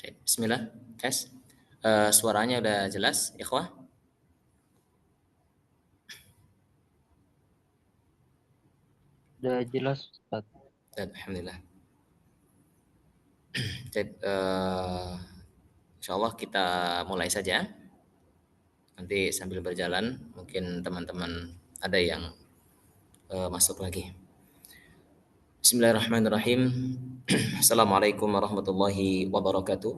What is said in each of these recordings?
Bismillah, tes. Suaranya udah jelas, ikhwah? Udah jelas, Ustaz. Alhamdulillah. Insyaallah kita mulai saja. Nanti sambil berjalan, mungkin teman-teman ada yang masuk lagi. Bismillahirrahmanirrahim. Assalamualaikum warahmatullahi wabarakatuh.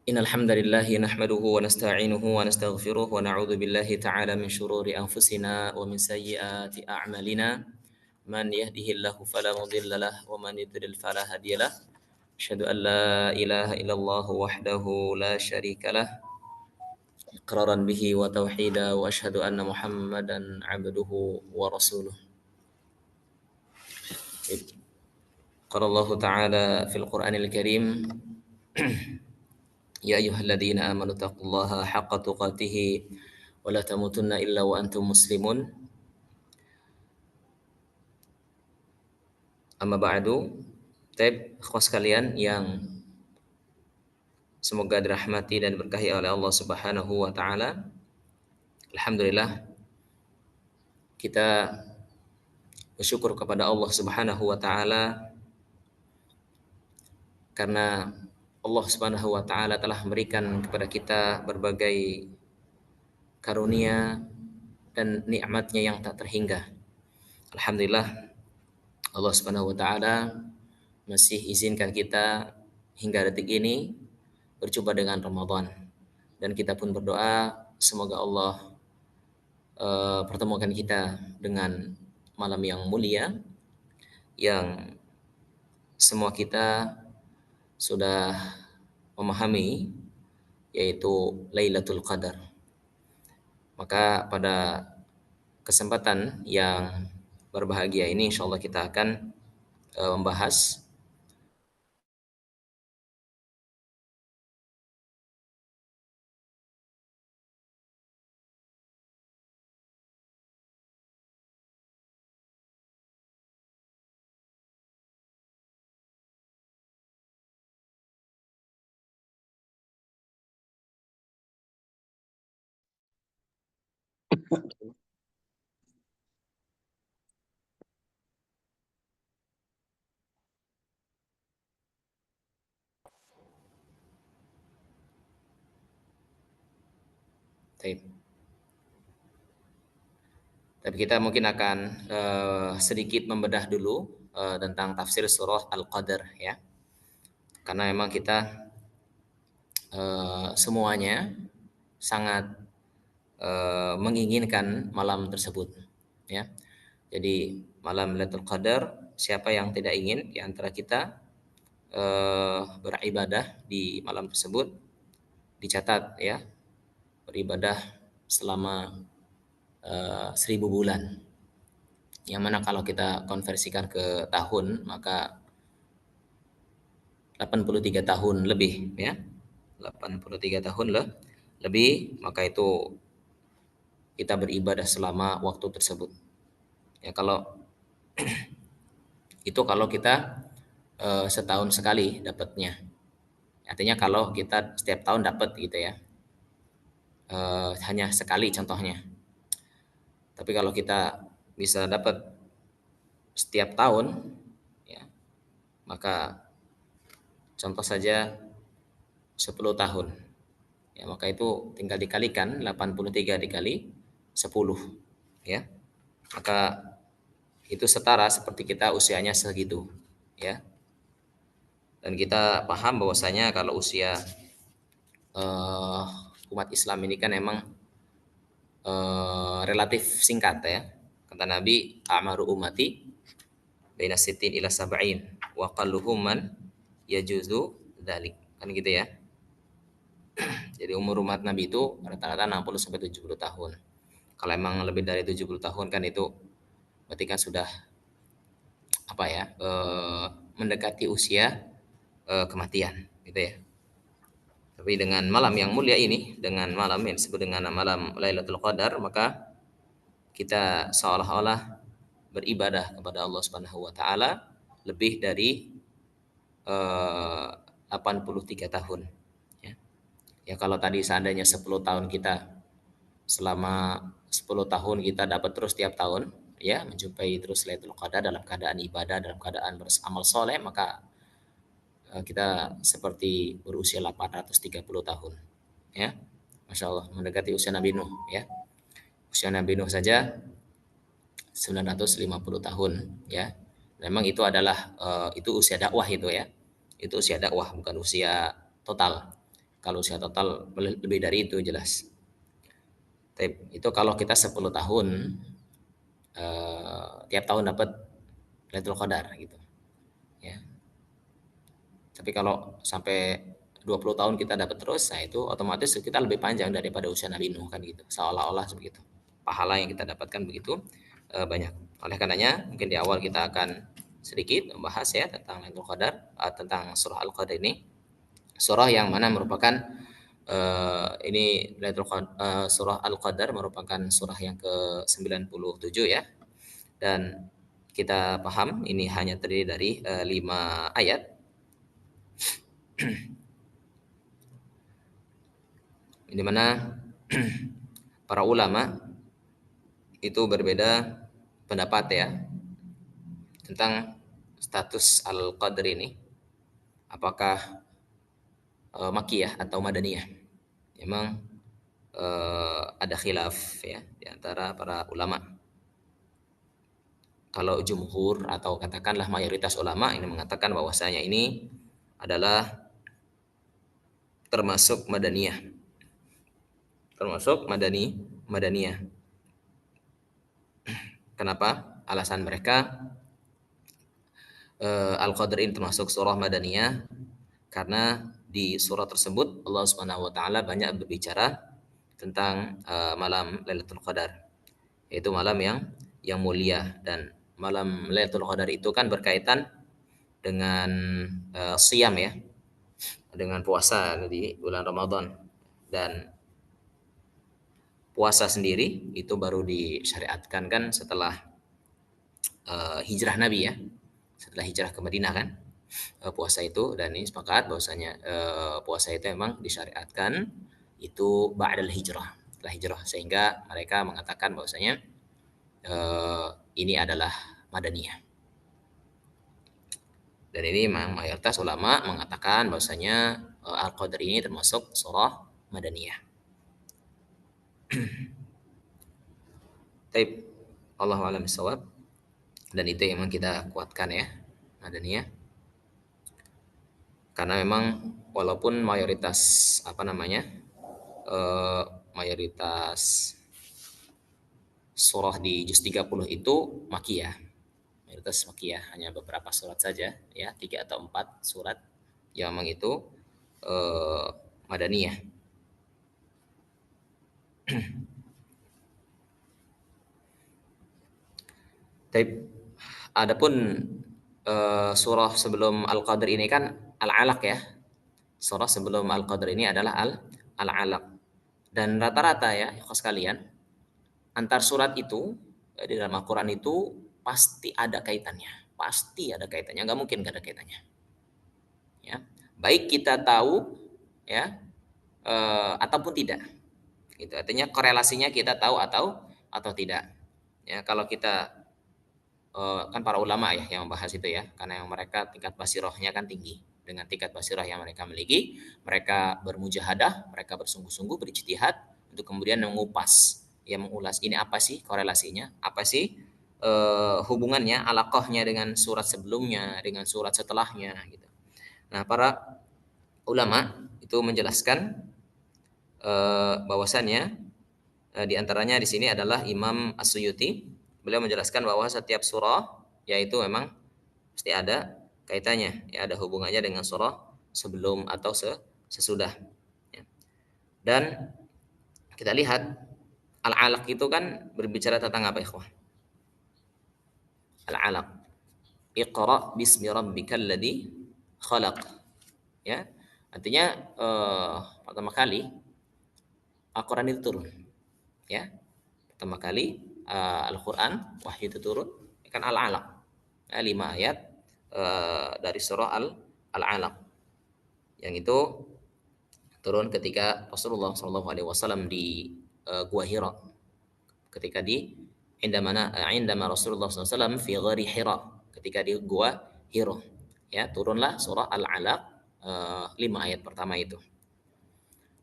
Innal hamdalillah nahmaduhu wa nasta'inuhu wa nastaghfiruh wa na'udzu billahi ta'ala min shururi anfusina wa min sayyiati a'malina. Man yahdihillahu fala mudilla lahu wa man yudlil fala hadiya lahu. Asyhadu an la ilaha illallah wahdahu la syarika lah iqraran bihi wa tauhida wa asyhadu anna Muhammadan 'abduhu wa rasuluh. Qala Allah Ta'ala fil Qur'anil Karim Ya ayyuhalladzina amanu taqullaha haqqa tuqatih wa la tamutunna illa wa antum muslimun. Amma ba'du. Ikhwas sekalian yang semoga dirahmati dan diberkahi oleh Allah Subhanahu wa taala. Alhamdulillah kita bersyukur kepada Allah Subhanahu wa taala karena Allah Subhanahu wa taala telah memberikan kepada kita berbagai karunia dan nikmatnya yang tak terhingga. Alhamdulillah Allah Subhanahu wa taala masih izinkan kita hingga detik ini berjumpa dengan Ramadan, dan kita pun berdoa semoga Allah pertemukan kita dengan malam yang mulia yang semua kita sudah memahami, yaitu Lailatul Qadar. Maka pada kesempatan yang berbahagia ini insyaallah kita akan membahas tapi kita mungkin akan sedikit membedah dulu tentang tafsir surah Al-Qadar ya. Karena memang kita semuanya sangat menginginkan malam tersebut ya. Jadi malam Lailatul Qadar, siapa yang tidak ingin di antara kita beribadah di malam tersebut, dicatat ya, beribadah selama 1000 bulan. Yang mana kalau kita konversikan ke tahun maka 83 tahun lebih ya. 83 tahun lebih, maka itu kita beribadah selama waktu tersebut. Ya kalau itu kalau kita setahun sekali dapatnya. Artinya kalau kita setiap tahun dapat gitu ya. Hanya sekali contohnya. Tapi kalau kita bisa dapat setiap tahun ya, maka contoh saja 10 tahun. Ya, maka itu tinggal dikalikan 83 dikali 10 ya. Maka itu setara seperti kita usianya segitu ya. Dan kita paham bahwasanya kalau usia umat Islam ini kan emang relatif singkat ya. Kata Nabi, a'maru ummati baina sittin ila sab'in wa qalluhum man yajuzu dzalik. Kan gitu ya. Jadi umur umat Nabi itu rata-rata 60 sampai 70 tahun. Kalau emang lebih dari 70 tahun kan itu berarti kan sudah apa ya? Mendekati usia kematian gitu ya. Tapi dengan malam yang mulia ini, dengan malam yang disebut dengan malam Lailatul Qadar, maka kita seolah-olah beribadah kepada Allah Subhanahu wa taala lebih dari 83 tahun. Ya. Ya kalau tadi seandainya 10 tahun kita, selama 10 tahun kita dapat terus tiap tahun, ya menjumpai terus Lailatul Qadar dalam keadaan ibadah, dalam keadaan beramal soleh, maka kita seperti berusia 830 tahun. Ya, Masya Allah, mendekati usia Nabi Nuh. Ya, usia Nabi Nuh saja 950 tahun. Ya, memang itu adalah itu usia dakwah itu ya. Itu usia dakwah, bukan usia total. Kalau usia total lebih dari itu jelas. Itu kalau kita 10 tahun tiap tahun dapat Lailatul Qadar gitu. Ya. Tapi kalau sampai 20 tahun kita dapat terus, nah itu otomatis kita lebih panjang daripada usia Nabi Nuh kan gitu. Seolah-olah begitu. Pahala yang kita dapatkan begitu banyak. Oleh karenanya mungkin di awal kita akan sedikit membahas ya tentang Lailatul Qadar, tentang surah Al-Qadar ini. Surah yang mana merupakan ini surah Al-Qadar merupakan surah yang ke-97 ya. Dan kita paham ini hanya terdiri dari 5 ayat. Di mana para ulama itu berbeda pendapat ya tentang status Al-Qadr ini, apakah Makkiyah atau Madaniyah. Memang ada khilaf ya di antara para ulama. Kalau jumhur atau katakanlah mayoritas ulama ini mengatakan bahwasanya ini adalah termasuk Madaniyah. Termasuk Madaniyah. Kenapa? Alasan mereka Al-Qadr ini termasuk surah Madaniyah karena di surah tersebut Allah Subhanahu wa taala banyak berbicara tentang malam Lailatul Qadar, yaitu malam yang mulia. Dan malam Lailatul Qadar itu kan berkaitan dengan siyam ya, dengan puasa di bulan Ramadan. Dan puasa sendiri itu baru disyariatkan kan setelah hijrah Nabi ya, setelah hijrah ke Madinah kan puasa itu. Dan ini sepakat bahwasanya puasa itu memang disyariatkan itu ba'dal hijrah, setelah hijrah, sehingga mereka mengatakan bahwasanya ini adalah Madaniyah. Dan ini memang mayoritas ulama mengatakan bahwasanya Al-Qadr ini termasuk surah Madaniyah. Taib, Allahu a'lam bishawab. Dan itu yang memang kita kuatkan ya, Madaniyah. Karena memang walaupun mayoritas mayoritas surah di juz 30 itu Makkiyah. Mayoritas Makkiyah, hanya beberapa surat saja ya, 3 atau 4 surat yang memang itu Madaniyah. Tapi adapun surah sebelum Al-Qadr ini kan Al-Alaq ya. Surah sebelum Al-Qadr ini adalah Al-Alaq. Dan rata-rata ya, ikhwas sekalian, antar surat itu di dalam Al-Qur'an itu pasti ada kaitannya. Pasti ada kaitannya, nggak mungkin nggak ada kaitannya. Ya. Baik kita tahu ya ataupun tidak. Gitu. Artinya korelasinya kita tahu atau tidak. Ya, kalau kita kan para ulama ya yang membahas itu ya, karena yang mereka tingkat basirohnya kan tinggi. Dengan tingkat basirah yang mereka miliki, mereka bermujahadah, mereka bersungguh-sungguh berijtihad untuk kemudian mengupas, ya mengulas ini apa sih korelasinya, apa sih hubungannya, alaqahnya dengan surat sebelumnya, dengan surat setelahnya gitu. Nah, para ulama itu menjelaskan bahwasannya di antaranya di sini adalah Imam As-Suyuti. Beliau menjelaskan bahwa setiap surah yaitu memang pasti ada kaitannya, ya ada hubungannya dengan surah sebelum atau sesudah. Ya. Dan kita lihat Al-Alaq itu kan berbicara tentang apa ikhwah? Al-Alaq. Iqra bismi rabbikal ladzi khalaq. Ya. Artinya pertama kali Al-Qur'an itu turun. Ya. Pertama kali Al-Qur'an wahyu itu turun kan Al-Alaq. 5 ayat dari surah Al-Alaq, yang itu turun ketika Rasulullah SAW di Gua Hira, ketika di indama Rasulullah SAW fi ghari Hira, ketika di Gua Hira, ya turunlah surah Al-Alaq 5 ayat pertama itu.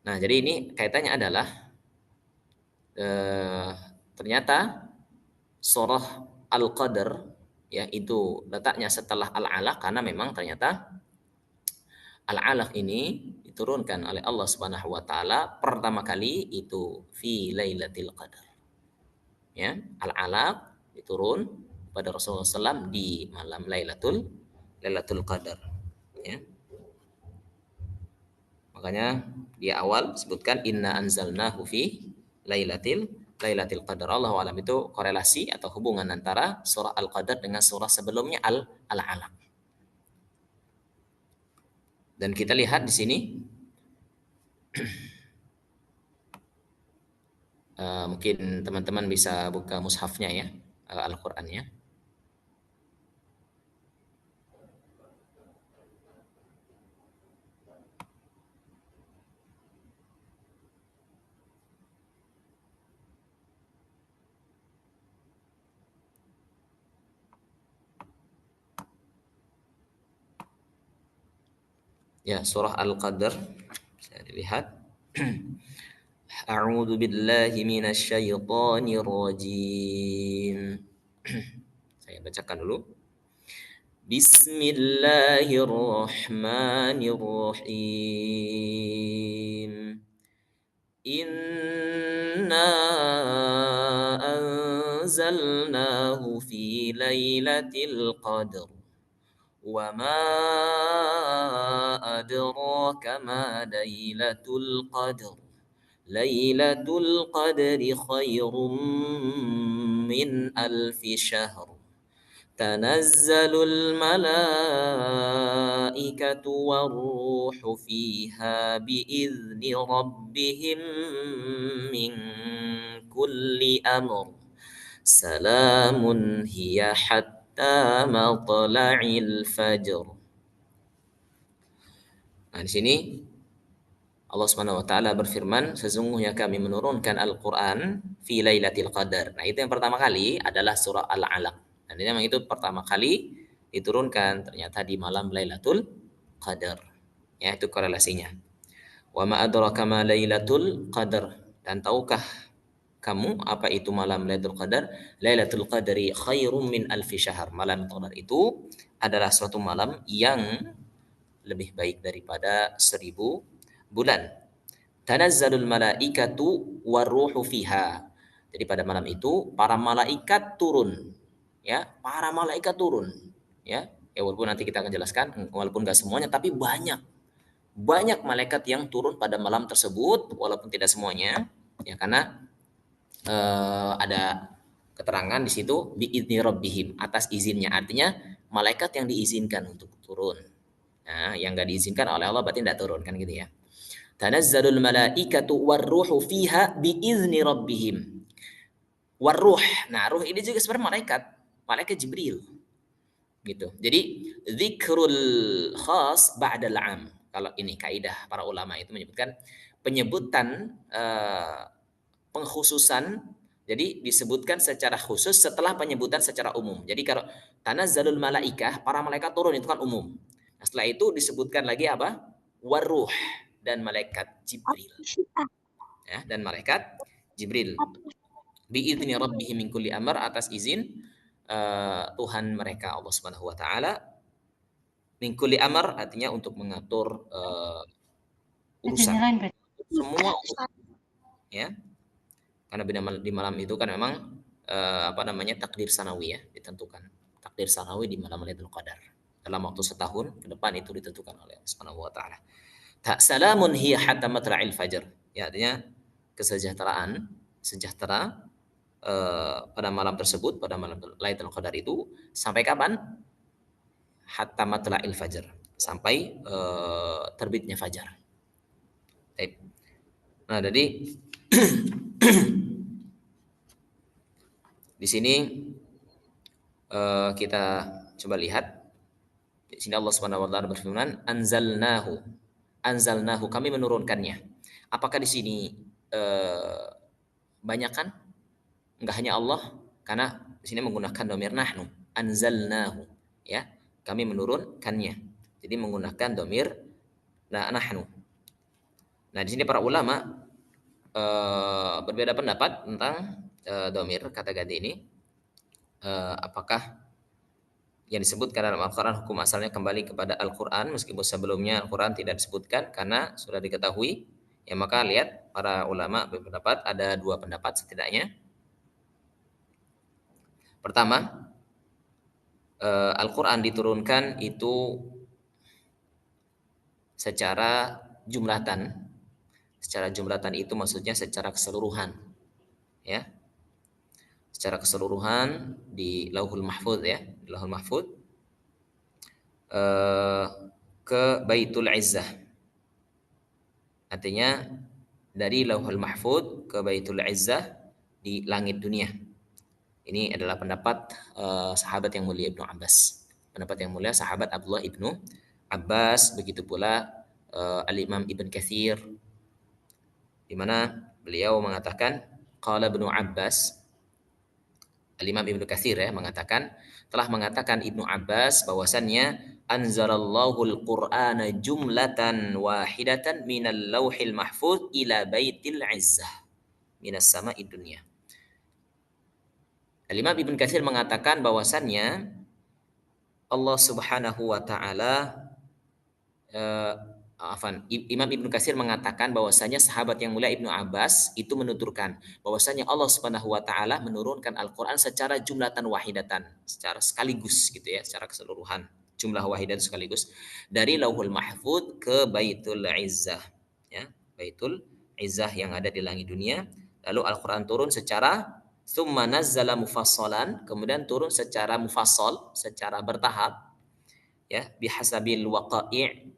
Nah, jadi ini kaitannya adalah ternyata surah Al-Qadar ya itu letaknya setelah Al-Alaq, karena memang ternyata Al-Alaq ini diturunkan oleh Allah Subhanahu wa taala pertama kali itu fi Lailatul Qadar. Ya, Al-Alaq diturun pada Rasulullah SAW di malam Lailatul Qadar. Ya. Makanya di awal sebutkan inna anzalnahu fi Lailatul Qadar. Allahu alam, itu korelasi atau hubungan antara surah Al-Qadar dengan surah sebelumnya Al-Alaq. Dan kita lihat di sini mungkin teman-teman bisa buka mushafnya ya, Al-Qur'annya. Ya, surah Al-Qadar bisa dilihat. A'udzu billahi minasy syaithanir rajim. Saya bacakan dulu. Bismillahirrahmanirrahim. Inna anzalnahu fi lailatul qadr. Wa ma adraka ma lailatul qadr. Lailatul qadri khairum min alfi syahr. Tanazzalul malaikatu warruhu fiha biizni rabbihim min kulli amr. Salamun hiya hatta matla'il fajr. Nah, di sini Allah Subhanahu wa taala berfirman, sesungguhnya kami menurunkan Al-Qur'an fi Lailatul Qadar. Nah, itu yang pertama kali adalah surah Al-Alaq. Dan ini memang itu pertama kali diturunkan ternyata di malam Lailatul Qadar. Ya, itu korelasinya. Wa ma adraka ma Lailatul Qadar. Dan tahukah kamu apa itu malam Lailatul Qadar? Lailatul Qadri khairum min alfi syahr. Malam Qadar itu adalah suatu malam yang lebih baik daripada 1000 bulan. Tanazzalul malaikatu waruhu fiha. Jadi pada malam itu para malaikat turun. Ya, para malaikat turun. Ya, walaupun nanti kita akan jelaskan, walaupun enggak semuanya tapi banyak. Banyak malaikat yang turun pada malam tersebut, walaupun tidak semuanya. Ya, karena ada keterangan di situ biizni rabbihim, atas izinnya, artinya malaikat yang diizinkan untuk turun. Nah, yang enggak diizinkan oleh Allah berarti tidak turun kan gitu ya. Tanazzalul malaikatu warruhu fiha biizni rabbihim. Warruh. Nah, ruh ini juga sebenarnya malaikat Jibril. Gitu. Jadi zikrul khas ba'dal 'am. Kalau ini kaidah para ulama itu menyebutkan penyebutan pengkhususan, jadi disebutkan secara khusus setelah penyebutan secara umum. Jadi kalau tanazzalul malaikah, para malaikat turun itu kan umum. Nah, setelah itu disebutkan lagi apa? Waruh, dan malaikat Jibril. Ya, dan malaikat Jibril. Biizni rabbihim min kulli amr, atas izin Tuhan mereka Allah Subhanahu wa taala. Min kulli amr artinya untuk mengatur urusan. Semua urusan. Ya. Karena di malam itu kan memang takdir sanawi ya, ditentukan. Takdir sanawi di malam Lailatul Qadar. Dalam waktu setahun ke depan itu ditentukan oleh Allah Subhanahu wa taala. Salamun hiya hatta matla'il fajr. Ya, artinya sejahtera pada malam tersebut, pada malam Lailatul Qadar itu sampai kapan? Hatta matla'il fajr, sampai terbitnya fajar. Baik. Nah, jadi di sini kita coba lihat Di sini Allah Subhanahu wa taala berfirman, anzalnahu, kami menurunkannya. Apakah di sini banyak kan? Enggak hanya Allah, karena di sini menggunakan domir nahnu, anzalnahu, ya, kami menurunkannya. Jadi menggunakan domir nahnu. Nah, di sini para ulama berbeda pendapat tentang domir kata ganti ini. Apakah yang disebutkan dalam Al-Quran hukum asalnya kembali kepada Al-Quran meskipun sebelumnya Al-Quran tidak disebutkan karena sudah diketahui, ya maka lihat para ulama berpendapat ada dua pendapat setidaknya. Pertama, Al-Quran diturunkan itu secara jumlatan. Secara jumlatan itu maksudnya secara keseluruhan, ya, secara keseluruhan di Lauhul Mahfuz, ya, di Lauhul Mahfuz ke Baitul Izzah. Artinya dari Lauhul Mahfuz ke Baitul Izzah di langit dunia. Ini adalah pendapat sahabat yang mulia Ibnu Abbas. Pendapat yang mulia sahabat Abdullah Ibnu Abbas, begitu pula Al-Imam Ibn Katsir, di mana beliau mengatakan qala Ibnu Abbas, Al-Imam Ibnu Katsir ya mengatakan, telah mengatakan Ibnu Abbas bahwasannya anzalallahu al-Qur'ana jumlatan wahidatan minal lauhil mahfuz ila baitil izzah minas sama'id dunya. Al-Imam Ibnu Katsir mengatakan bahwasannya Allah Subhanahu wa taala Imam Ibnu Katsir mengatakan bahwasanya sahabat yang mulia Ibnu Abbas itu menuturkan bahwasanya Allah Subhanahu wa taala menurunkan Al-Qur'an secara jumlatan wahidatan, secara sekaligus gitu ya, secara keseluruhan, jumlah wahidat sekaligus dari Lauhul Mahfuz ke Baitul Izzah, ya, Baitul Izzah yang ada di langit dunia. Lalu Al-Qur'an turun secara summa nazzala mufassalan, kemudian turun secara mufassal, secara bertahap, ya, bihasabil waqai',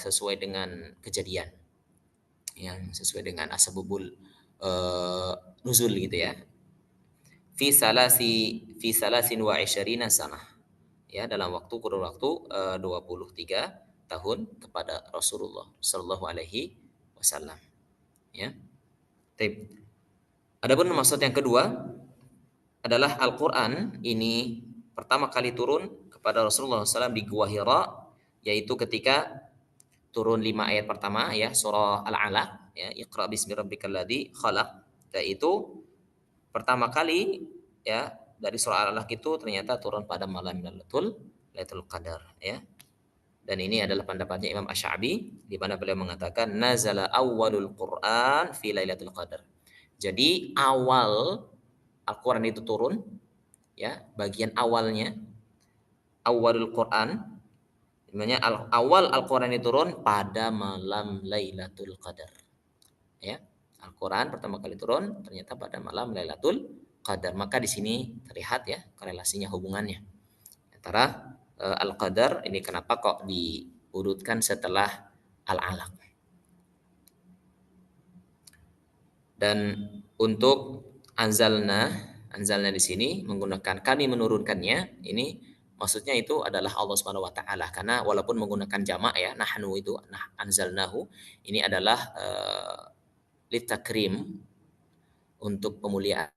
sesuai dengan kejadian, yang sesuai dengan asbabul nuzul gitu ya. Fi salasin wa isyarina sanah, ya, dalam kurun waktu 23 tahun kepada Rasulullah sallallahu alaihi wasallam, ya. Baik. Adapun maksud yang kedua adalah Al-Qur'an ini pertama kali turun kepada Rasulullah SAW di Gua Hira, yaitu ketika turun 5 ayat pertama, ya, surah Al-Alaq, ya, Iqra bismi rabbikal ladzi khalaq. Yaitu pertama kali, ya, dari surah Al-Alaq itu ternyata turun pada malam Lailatul Qadar, ya. Dan ini adalah pendapatnya Imam Asy-Sya'bi di mana beliau mengatakan nazala awwalul Qur'an fi Lailatul Qadar. Jadi awal Al-Qur'an itu turun, ya, bagian awalnya awalul Qur'an, sebenarnya awal Al-Quran itu turun pada malam Lailatul Qadar, ya. Al-Quran pertama kali turun ternyata pada malam Lailatul Qadar. Maka di sini terlihat ya korelasinya, hubungannya antara Al-Qadar ini kenapa kok diurutkan setelah Al-Alaq. Dan untuk anzalna di sini menggunakan kami menurunkannya, ini maksudnya itu adalah Allah Subhanahu wa taala, karena walaupun menggunakan jamak ya, nahnu itu anzalnahu, ini adalah litakrim, untuk pemuliaan,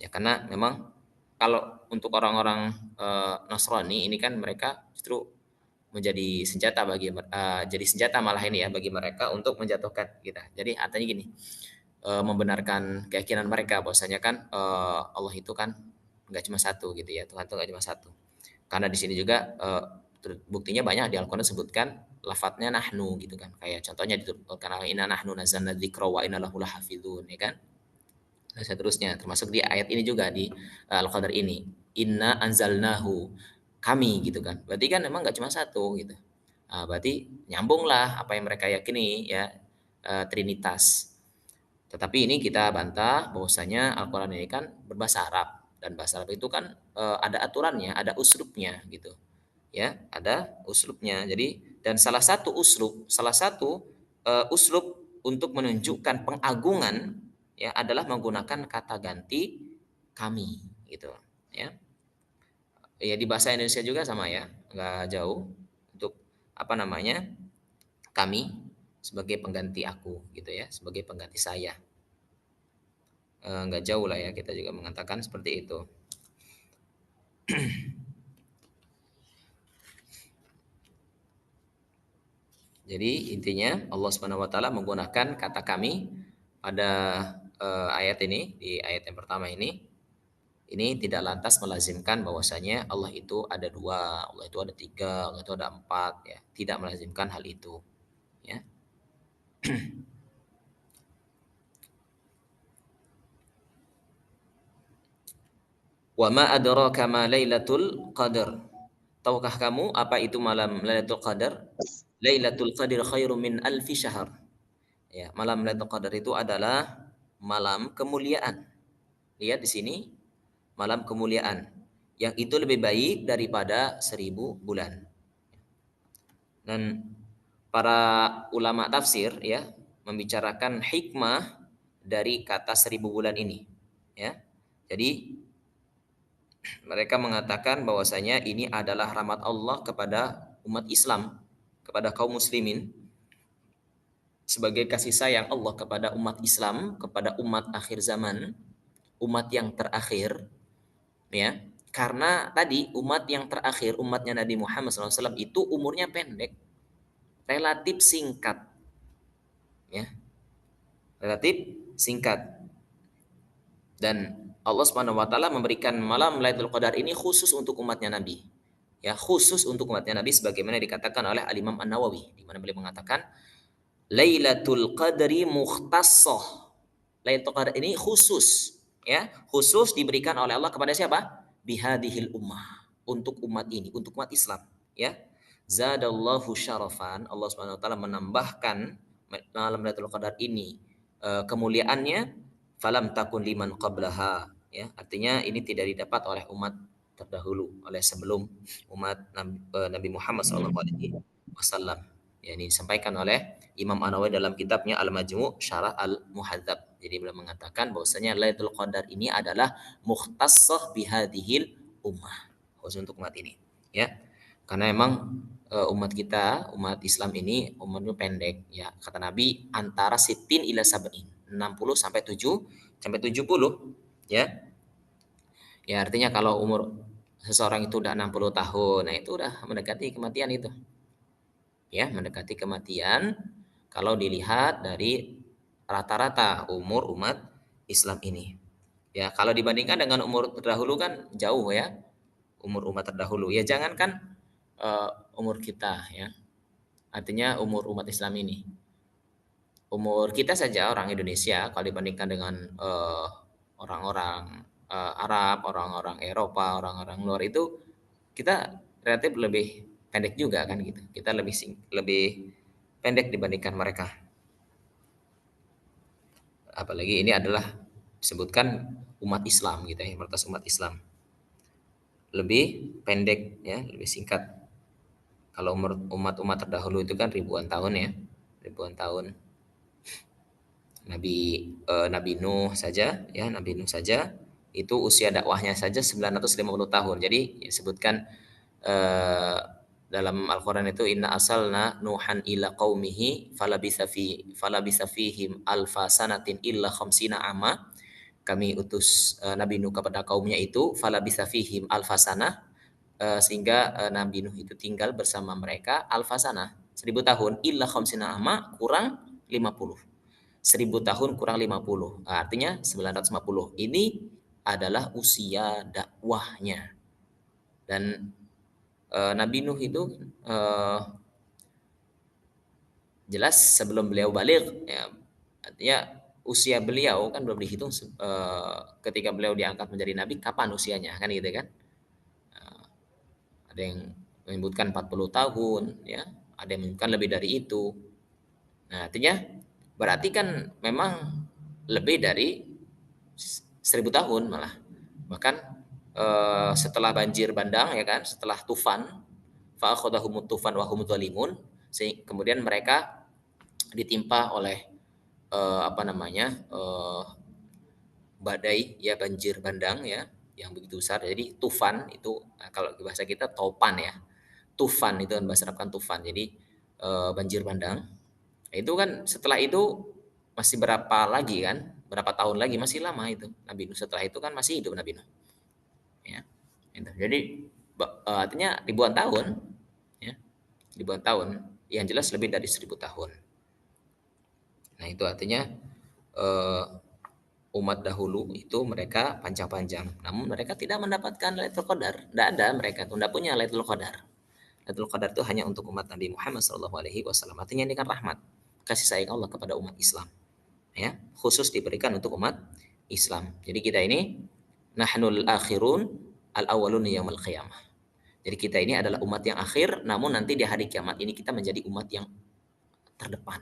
ya, karena memang kalau untuk orang-orang Nasrani ini kan mereka justru menjadi senjata jadi senjata malah ini ya bagi mereka untuk menjatuhkan kita. Jadi artinya gini, membenarkan keyakinan mereka bahwasanya kan Allah itu kan nggak cuma satu gitu ya, Tuhan itu nggak cuma satu. Karena di sini juga buktinya banyak di Al-Qur'an disebutkan lafadznya nahnu gitu kan. Kayak contohnya karena inna nahnu nazzalna dzikra wa inna lahu lahafizun, ya kan. Dan seterusnya termasuk di ayat ini juga di Al-Qadar ini. Inna anzalnahu, kami gitu kan. Berarti kan memang nggak cuma satu gitu. Nah, berarti nyambunglah apa yang mereka yakini ya, Trinitas. Tetapi ini kita bantah bahwasanya Al-Qur'an ini kan berbahasa Arab, dan bahasa Arab itu kan ada aturannya, ada uslubnya gitu. Ya, ada uslubnya. Jadi dan salah satu uslub untuk menunjukkan pengagungan ya adalah menggunakan kata ganti kami gitu. ya. Ya di bahasa Indonesia juga sama ya, nggak jauh untuk apa namanya kami sebagai pengganti aku gitu ya, sebagai pengganti saya. Nggak jauh lah ya kita juga mengatakan seperti itu. Jadi intinya Allah Subhanahu wa taala menggunakan kata kami pada ayat ini, di ayat yang pertama ini tidak lantas melazimkan bahwasanya Allah itu ada dua, Allah itu ada tiga, Allah itu ada empat, ya. Tidak melazimkan hal itu, ya. Wa ma adraka ma Lailatul Qadar. Tahukah kamu apa itu malam Lailatul Qadar? Lailatul Qadar khairum min alfi syahr. Ya, malam Lailatul Qadar itu adalah malam kemuliaan. Lihat di sini, malam kemuliaan yang itu lebih baik daripada 1000 bulan. Dan para ulama tafsir ya membicarakan hikmah dari kata 1000 bulan ini. Ya, jadi mereka mengatakan bahwasanya ini adalah rahmat Allah kepada umat Islam, kepada kaum muslimin, sebagai kasih sayang Allah kepada umat Islam, kepada umat akhir zaman, umat yang terakhir, ya. Karena tadi umat yang terakhir, umatnya Nabi Muhammad SAW itu umurnya pendek, relatif singkat, ya, relatif singkat. Dan Allah Subhanahu wa taala memberikan malam Lailatul Qadar ini khusus untuk umatnya Nabi. Ya, khusus untuk umatnya Nabi sebagaimana dikatakan oleh Al-Imam An-Nawawi di mana beliau mengatakan Lailatul Qadri mukhtassah. Lailatul Qadar ini khusus, ya, khusus diberikan oleh Allah kepada siapa? Bihadihil ummah, untuk umat ini, untuk umat Islam, ya. Zadallahu syarafan, Allah Subhanahu wa taala menambahkan malam Lailatul Qadar ini kemuliaannya, falam takun liman qablaha, ya. Artinya ini tidak didapat oleh umat terdahulu, oleh sebelum umat Nabi Muhammad sallallahu alaihi wasallam. Ya, ini disampaikan oleh Imam An-Nawawi dalam kitabnya Al-Majmu' Syarah Al-Muhadzab. Jadi beliau mengatakan bahwasanya Lailatul Qadar ini adalah mukhtassah bihadhil ummah, khusus untuk umat ini, ya. Karena emang umat kita, umat Islam ini umurnya pendek, ya. Kata Nabi antara sitin ila sab'in, 60 sampai 70, ya. Ya, artinya kalau umur seseorang itu udah 60 tahun, nah itu udah mendekati kematian itu. Ya, mendekati kematian kalau dilihat dari rata-rata umur umat Islam ini. Ya, kalau dibandingkan dengan umur terdahulu kan jauh ya, umur umat terdahulu. Ya jangankan umur kita ya. Artinya umur umat Islam ini. Umur kita saja orang Indonesia kalau dibandingkan dengan orang-orang Arab, orang-orang Eropa, orang-orang luar itu kita relatif lebih pendek juga kan gitu. Kita lebih pendek dibandingkan mereka. Apalagi ini adalah disebutkan umat Islam gitu ya, mayoritas umat Islam. Lebih pendek ya, lebih singkat. Kalau umat terdahulu itu kan ribuan tahun ya, ribuan tahun. Nabi Nuh saja ya, Nabi Nuh saja itu usia dakwahnya saja 950 tahun. Jadi disebutkan eh, dalam Al-Qur'an itu inna asalna nuhan ila qaumihi falabitha fihim alfa sanatin illa khamsina ama. Kami utus Nabi Nuh kepada kaumnya itu falabitha fihim alfa sanah, sehingga Nabi Nuh itu tinggal bersama mereka alfa sanah 1000 tahun illa khamsina ama, kurang 50. 1000 tahun kurang 50. Nah, artinya 950. Ini adalah usia dakwahnya. Dan Nabi Nuh itu jelas sebelum beliau balik ya, artinya usia beliau kan belum dihitung ketika beliau diangkat menjadi nabi kapan usianya kan gitu kan. Ada yang menyebutkan 40 tahun ya, ada yang menyebutkan lebih dari itu. Nah, artinya berarti kan memang lebih dari 1000 tahun malah. Bahkan setelah banjir bandang ya kan, setelah tufan, fa akhadhahumut tufan wa hum dzalimun, kemudian mereka ditimpa oleh apa namanya? Badai ya, banjir bandang ya. yang begitu besar. Jadi tufan itu kalau bahasa kita topan ya. Tufan itu kan bahasa Arab kan tufan. Jadi banjir bandang. Itu kan setelah itu masih berapa lagi kan? Berapa tahun lagi masih lama itu Nabi Nuh. Setelah itu kan masih hidup Nabi Nuh. Ya. Gitu. Jadi artinya ribuan tahun ya. Ribuan tahun. Yang jelas lebih dari 1000 tahun. Nah, itu artinya eh, umat dahulu itu mereka panjang-panjang. Namun mereka tidak mendapatkan Lailatul Qadar. Tidak ada mereka itu tidak punya Lailatul Qadar. Lailatul Qadar itu hanya untuk umat Nabi Muhammad SAW. Artinya ini kan rahmat, kasih sayang Allah kepada umat Islam. Ya, khusus diberikan untuk umat Islam. Jadi kita ini nahnul akhirun al awalun yaumil qiyamah. Jadi kita ini adalah umat yang akhir, namun nanti di hari kiamat ini kita menjadi umat yang terdepan.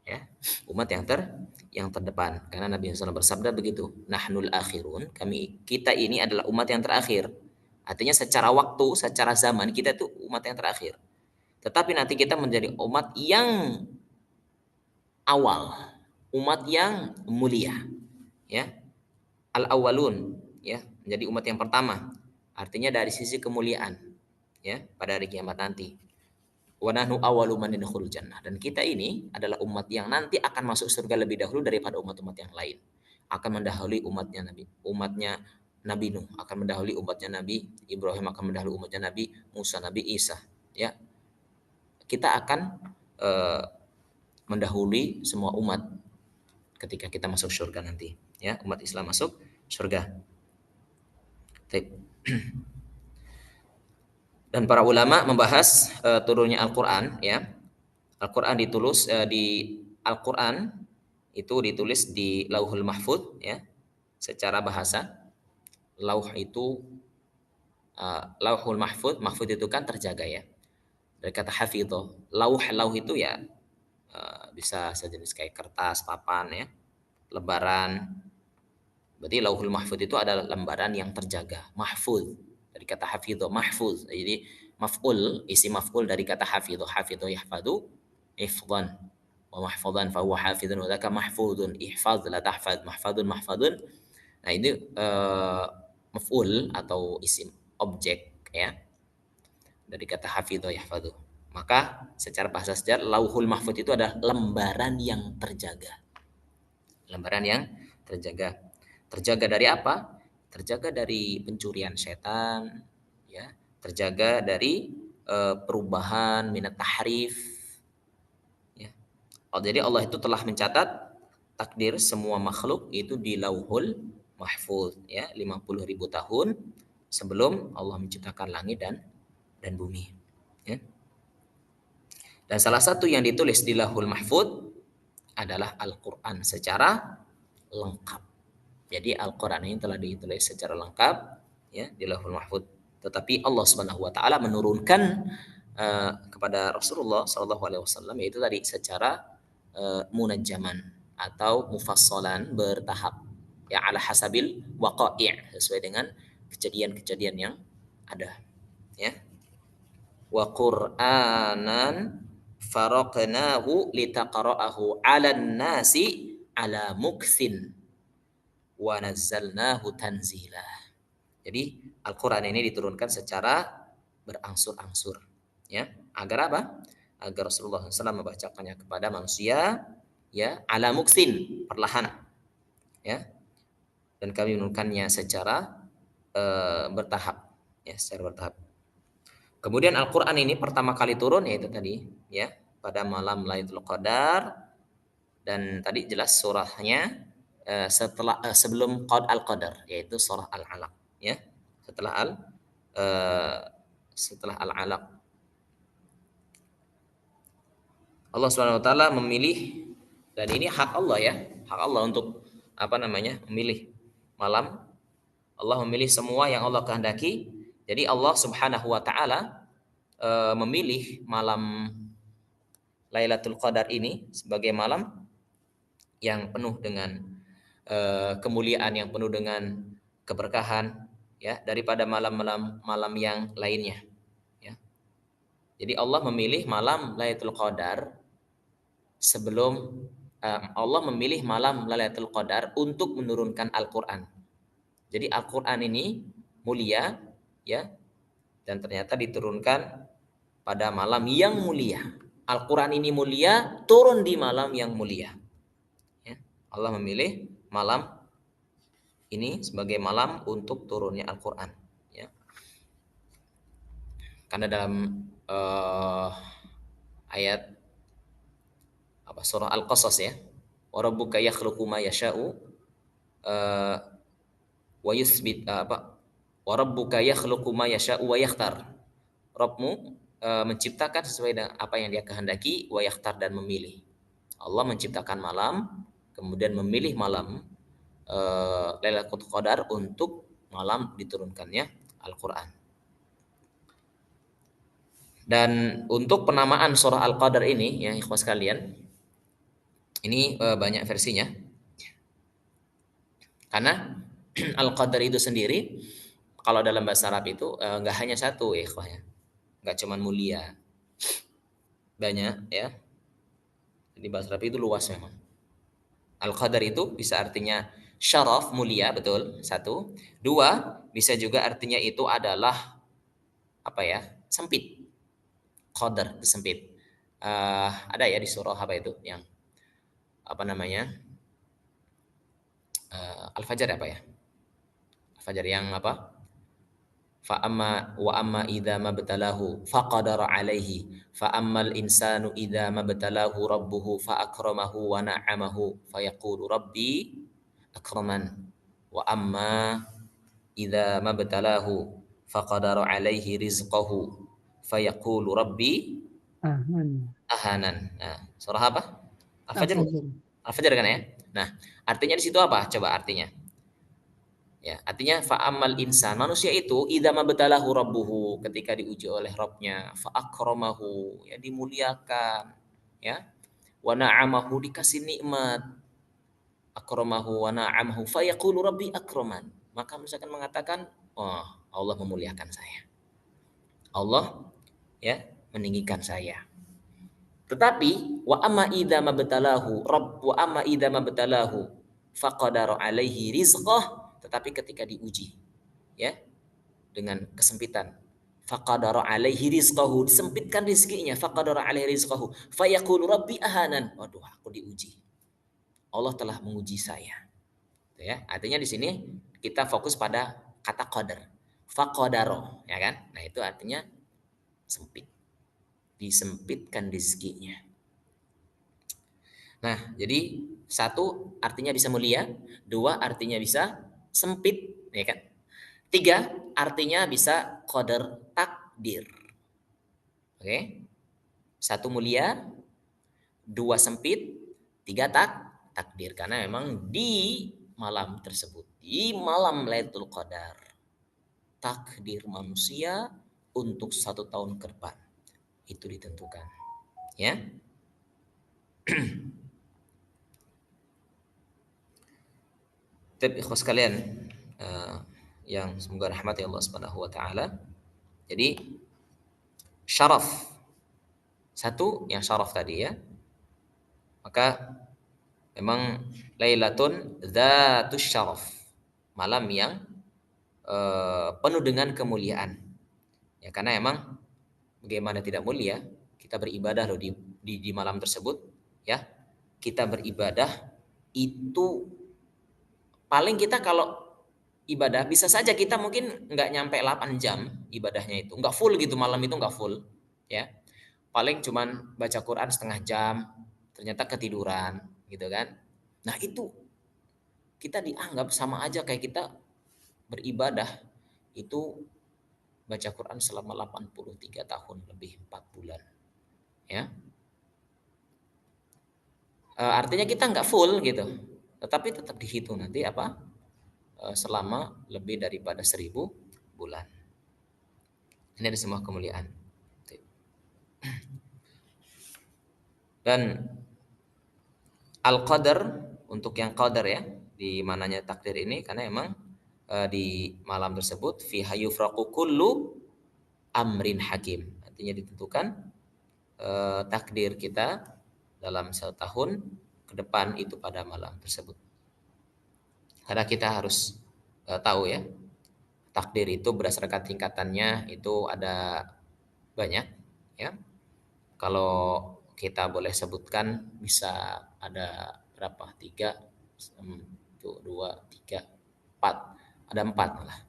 Ya, umat yang terdepan, karena Nabi SAW bersabda begitu, nahnul akhirun, kita ini adalah umat yang terakhir. Artinya secara waktu, secara zaman kita itu umat yang terakhir. Tetapi nanti kita menjadi umat yang awal, umat yang mulia, ya. Al awalun, ya, menjadi umat yang pertama. Artinya dari sisi kemuliaan, ya, pada hari kiamat nanti. Wa nahnu awwalu man yadkhulul jannah, dan kita ini adalah umat yang nanti akan masuk surga lebih dahulu daripada umat-umat yang lain. Akan mendahului umatnya Nabi Nuh, akan mendahului umatnya Nabi Ibrahim, akan mendahului umatnya Nabi Musa, Nabi Isa, ya. Kita akan mendahului semua umat ketika kita masuk surga nanti, ya, umat Islam masuk surga. Dan para ulama membahas turunnya Al-Qur'an, ya. Al-Qur'an Al-Qur'an itu ditulis di Lauhul Mahfuz, ya. Secara bahasa, lauh itu Lauhul Mahfuz, mahfuz itu kan terjaga, ya. Dari kata hafidho, lauh itu ya bisa sejenis kayak kertas, papan, ya, lembaran. Berarti Lauhul Mahfuz itu adalah lembaran yang terjaga, mahfuz. Dari kata hafidho, mahfuz. Jadi maf'ul, isi maf'ul dari kata hafidho. Hafidho yahfadu ifdhan. Wa mahfudhan fa huwa hafidhun wa dzaka mahfudun. Ihfadz la tahfadz, mahfadun mahfadun. Nah, ini maf'ul atau isim objek, ya. Dari kata hafidho yahfadu. Maka secara bahasa sejarah Lauhul Mahfuz itu adalah lembaran yang terjaga. Lembaran yang terjaga. Terjaga dari apa? Terjaga dari pencurian setan, ya. Terjaga dari perubahan, minat tahrif, ya. Jadi Allah itu telah mencatat takdir semua makhluk itu di Lauhul Mahfuz, ya, 50.000 tahun sebelum Allah menciptakan langit dan bumi, ya. Dan salah satu yang ditulis di Lauhul Mahfuz adalah Al-Qur'an secara lengkap. Jadi Al-Qur'an ini telah ditulis secara lengkap, ya, di Lauhul Mahfuz. Tetapi Allah Subhanahu wa taala menurunkan kepada Rasulullah sallallahu alaihi wasallam yaitu tadi secara munajjaman atau mufassalan, bertahap, ya, ala hasabil waqai', sesuai dengan kejadian-kejadian yang ada, ya. Wa Qur'anan faraqnahu litaqra'ahu 'alan nasi 'ala muktsin wa nazzalnahu tanzila. Jadi Al-Qur'an ini diturunkan secara berangsur-angsur, ya. Agar apa? Agar Rasulullah SAW membacakannya kepada manusia, ya, ala muktsin, perlahan, ya. Dan kami menurunkannya secara bertahap, ya, secara bertahap. Kemudian Al-Qur'an ini pertama kali turun yaitu tadi, ya, pada malam Lailatul Qadar, dan tadi jelas surahnya sebelum Al-Qadar, yaitu surah Al-Alaq, ya. Setelah Al-Alaq. Allah Subhanahu wa taala memilih, dan ini hak Allah, ya, hak Allah untuk memilih malam. Allah memilih semua yang Allah kehendaki. Jadi Allah Subhanahu wa taala memilih malam Lailatul Qadar ini sebagai malam yang penuh dengan kemuliaan, yang penuh dengan keberkahan, ya, daripada malam yang lainnya, ya. Jadi Allah memilih malam Lailatul Qadar Allah memilih malam Lailatul Qadar untuk menurunkan Al-Qur'an. Jadi Al-Qur'an ini mulia ya, dan ternyata diturunkan pada malam yang mulia. Al-Qur'an ini mulia, turun di malam yang mulia. Ya. Allah memilih malam ini sebagai malam untuk turunnya Al-Qur'an. Ya. Karena dalam ayat apa surah Al-Qasas ya, wa rabbuka yakhluqu ma yasha'u wa yuthbit apa wa rabbuka yakhluqu ma yasha'u wa yakhtar. Rabbmu menciptakan sesuai dengan apa yang dia kehendaki, wa yakhtar, dan memilih. Allah menciptakan malam, kemudian memilih malam Lailatul Qadar untuk malam diturunkannya Al-Qur'an. Dan untuk penamaan surah Al-Qadar ini ya ikhwas sekalian, ini banyak versinya. Karena Al-Qadar itu sendiri kalau dalam bahasa Arab itu nggak hanya satu ya ikhwah ya. Nggak cuman mulia. Banyak ya. Jadi bahasa Arab itu luas memang. Al-Qadar itu bisa artinya syaraf, mulia, betul. Satu. Dua, bisa juga artinya itu adalah apa ya? Sempit. Qadar itu sempit. Ada ya di surah apa itu yang apa namanya? Al-Fajr apa ya? Al-Fajr yang apa? Fa amma wa amma idza mabtalahu faqadara alaihi fa ammal insanu idza mabtalahu rabbuhu fa akramahu wa na'amahu fa yaqulu rabbi akraman wa amma idza mabtalahu faqadara alaihi rizqahu fa yaqulu rabbi Aman. ahanan. Nah, surah apa? Al-Fajr. Al-Fajr. Al-Fajr kan ya? Nah, artinya di situ apa? Coba artinya. Ya, artinya fa'amal insan, manusia itu idza mabtalahu rabbuhu, ketika diuji oleh Rabbnya, fa akramahu, ya dimuliakan, ya, wa na'amahu, dikasih nikmat, akramahu wa na'amahu, fa yaqulu rabbi akraman. Maka misalkan mengatakan, "Oh, Allah memuliakan saya. Allah ya meninggikan saya." Tetapi wa amma idza mabtalahu rabb wa amma idza mabtalahu faqadara alaihi rizqah, tetapi ketika diuji ya dengan kesempitan, faqadara alaihi rizqahu, disempitkan rezekinya, faqadara alaihi rizqahu fayaqulu rabbi ahanan, waduh aku diuji, Allah telah menguji saya. Ya, artinya di sini kita fokus pada kata qadar, faqadaro, ya kan? Nah, itu artinya sempit, disempitkan rezekinya. Nah, jadi satu artinya bisa mulia, dua artinya bisa sempit, ya kan? Tiga artinya bisa qadar takdir. Oke. Satu mulia, dua sempit, tiga takdir, karena memang di malam tersebut, di malam Lailatul Qadar, takdir manusia untuk 1 tahun ke depan itu ditentukan. Ya. Tapi ikhwas kalian yang semoga rahmati Allah Subhanahu wa taala. Jadi syaraf, satu yang syaraf tadi ya. Maka memang Lailatun Dzatus Syaraf, malam yang penuh dengan kemuliaan. Ya, karena emang bagaimana tidak mulia kita beribadah loh di malam tersebut ya. Kita beribadah itu paling kita kalau ibadah bisa saja kita mungkin nggak nyampe 8 jam ibadahnya, itu nggak full gitu, malam itu nggak full ya, paling cuman baca Quran setengah jam ternyata ketiduran gitu kan. Nah, itu kita dianggap sama aja kayak kita beribadah itu baca Quran selama 83 tahun lebih 4 bulan ya. Artinya kita nggak full gitu, tetapi tetap dihitung nanti apa selama lebih daripada 1000 bulan. Ini ada semua kemuliaan. Dan al-qadar, untuk yang qadar ya, di mananya takdir ini karena emang di malam tersebut fiha yufraqu kullu amrin hakim. Artinya ditentukan takdir kita dalam 1 tahun ke depan itu pada malam tersebut. Karena kita harus tahu ya, takdir itu berdasarkan tingkatannya itu ada banyak ya. Kalau kita boleh sebutkan bisa ada berapa? Tiga, dua, tiga, empat. Ada empat malah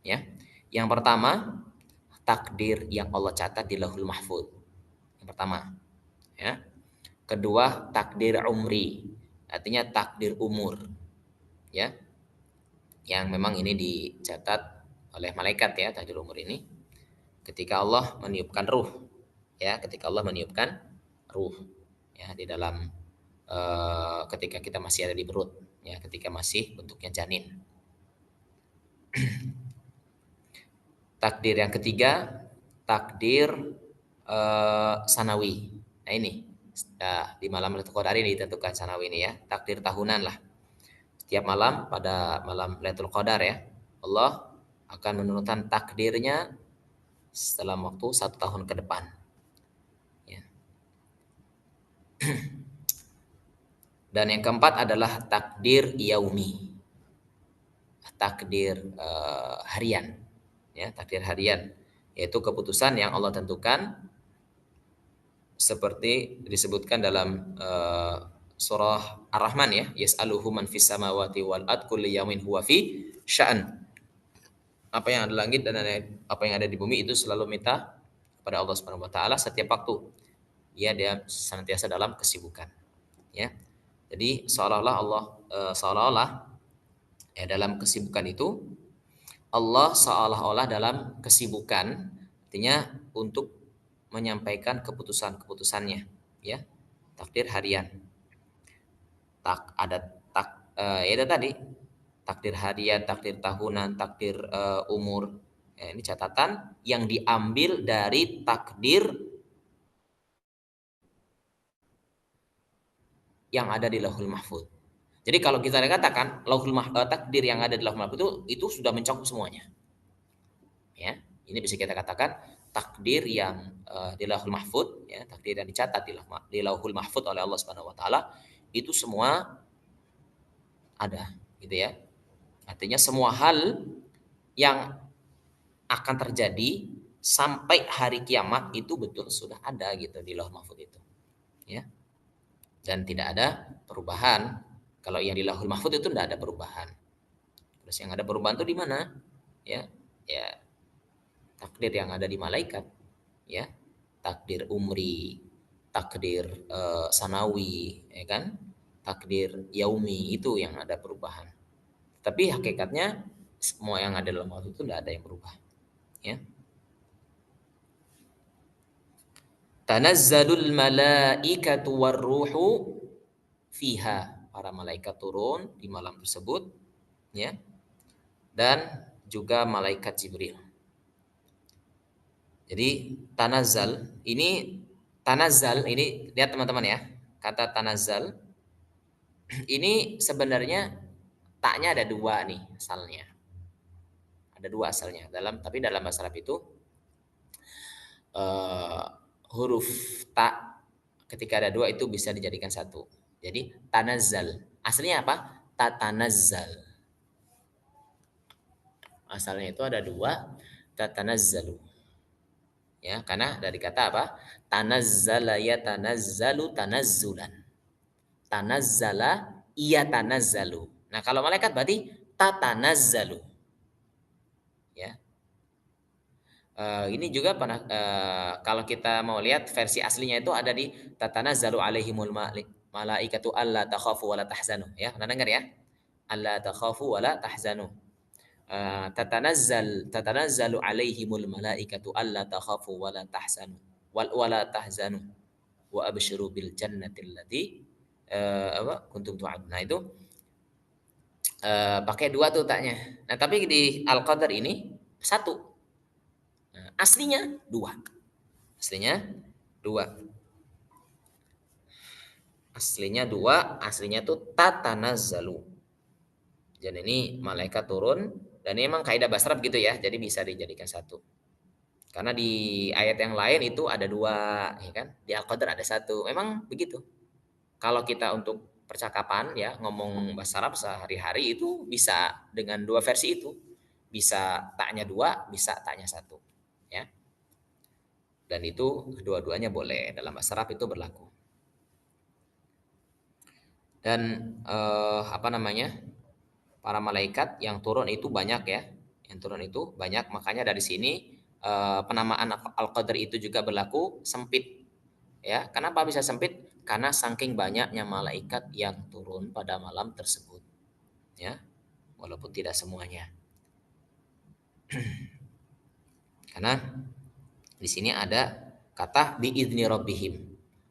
ya. Yang pertama, takdir yang Allah catat di Lauhul Mahfuz. Yang pertama ya. Kedua, takdir umri. Artinya takdir umur ya. Yang memang ini dicatat oleh malaikat ya, takdir umur ini. Ketika Allah meniupkan ruh ya, ketika Allah meniupkan ruh ya di dalam ketika kita masih ada di perut ya, ketika masih bentuknya janin. Takdir yang ketiga, takdir sanawi. Nah ini di malam Lailatul Qadar ini ditentukan sanawi ini ya, takdir tahunan lah. Setiap malam pada malam Lailatul Qadar ya, Allah akan menurunkan takdirnya dalam waktu 1 tahun ke depan. Ya. Dan yang keempat adalah takdir yaumi, takdir harian, ya takdir harian, yaitu keputusan yang Allah tentukan seperti disebutkan dalam surah Ar-Rahman ya, yas'aluhu man fis samawati wal ard kullu yawmin huwa fi sya'an. Apa yang ada di langit dan apa yang ada di bumi itu selalu minta kepada Allah Subhanahu wa taala setiap waktu. Ya, dia senantiasa dalam kesibukan. Ya. Jadi seolah-olah ya dalam kesibukan itu Allah seolah-olah dalam kesibukan artinya untuk menyampaikan keputusan-keputusannya ya, takdir harian. Ya itu tadi takdir harian, takdir tahunan, takdir umur. Ya, ini catatan yang diambil dari takdir yang ada di Lauhul Mahfuz. Jadi kalau kita katakan takdir yang ada di Lauhul Mahfuz itu sudah mencakup semuanya. Ya, ini bisa kita katakan takdir yang di Lauhul Mahfuz, ya, takdir yang dicatat di Lauhul Mahfuz oleh Allah Subhanahu wa taala itu semua ada, gitu ya. Artinya semua hal yang akan terjadi sampai hari kiamat itu betul sudah ada gitu di Lauhul Mahfuz itu. Ya. Dan tidak ada perubahan. Kalau yang di Lauhul Mahfuz itu tidak ada perubahan. Terus yang ada perubahan itu di mana? Ya, ya takdir yang ada di malaikat, ya, takdir umri, takdir sanawi, ya kan, takdir yaumi itu yang ada perubahan. Tapi hakikatnya semua yang ada dalam waktu itu tidak ada yang berubah. Ya. Tanazzalul malaikatu warruhu fiha. Para malaikat turun di malam tersebut, ya. Dan juga malaikat Jibril. Jadi tanazzal ini lihat teman-teman ya. Kata tanazzal ini sebenarnya taknya ada dua nih asalnya. Ada dua asalnya tapi dalam bahasa Arab itu huruf ta ketika ada dua itu bisa dijadikan satu. Jadi tanazzal. Aslinya apa? Tatanazzal. Asalnya itu ada dua, tatanazzalu. Ya, karena dari kata apa? Tanazzala yatanazzalu tanazzulan. Tanazzala yatanazzalu. Nah, kalau malaikat berarti tatanazzalu. Ya. Ini juga pernah kalau kita mau lihat versi aslinya itu ada di tatanazzalu alaihimul malaikatu alla takhafu wala tahzanu ya. Pernah dengar ya? Alla takhafu wala tahzanu. Tatanazzalu alaihimul malaikatu alla takhafu wala tahzanu wala tahzanu wa abshiru bil jannati allati kuntum tu'adun. Nah, itu pakai dua tuh taknya. Nah, tapi di Al-Qadar ini satu. Nah, aslinya dua. Aslinya dua. Aslinya tuh tatanazzalu. Dan ini malaikat turun dan ini memang kaidah bahasa Arab gitu ya. Jadi bisa dijadikan satu. Karena di ayat yang lain itu ada dua, ya kan? Di Al-Qadar ada satu. Memang begitu. Kalau kita untuk percakapan ya, ngomong bahasa Arab sehari-hari itu bisa dengan dua versi itu. Bisa taknya dua, bisa taknya satu. Ya. Dan itu kedua-duanya boleh dalam bahasa Arab itu berlaku. Dan apa namanya? Para malaikat yang turun itu banyak ya. Yang turun itu banyak, makanya dari sini penamaan Al-Qadr itu juga berlaku sempit. Ya, kenapa bisa sempit? Karena saking banyaknya malaikat yang turun pada malam tersebut. Ya, walaupun tidak semuanya. Karena di sini ada kata biizni rabbihim,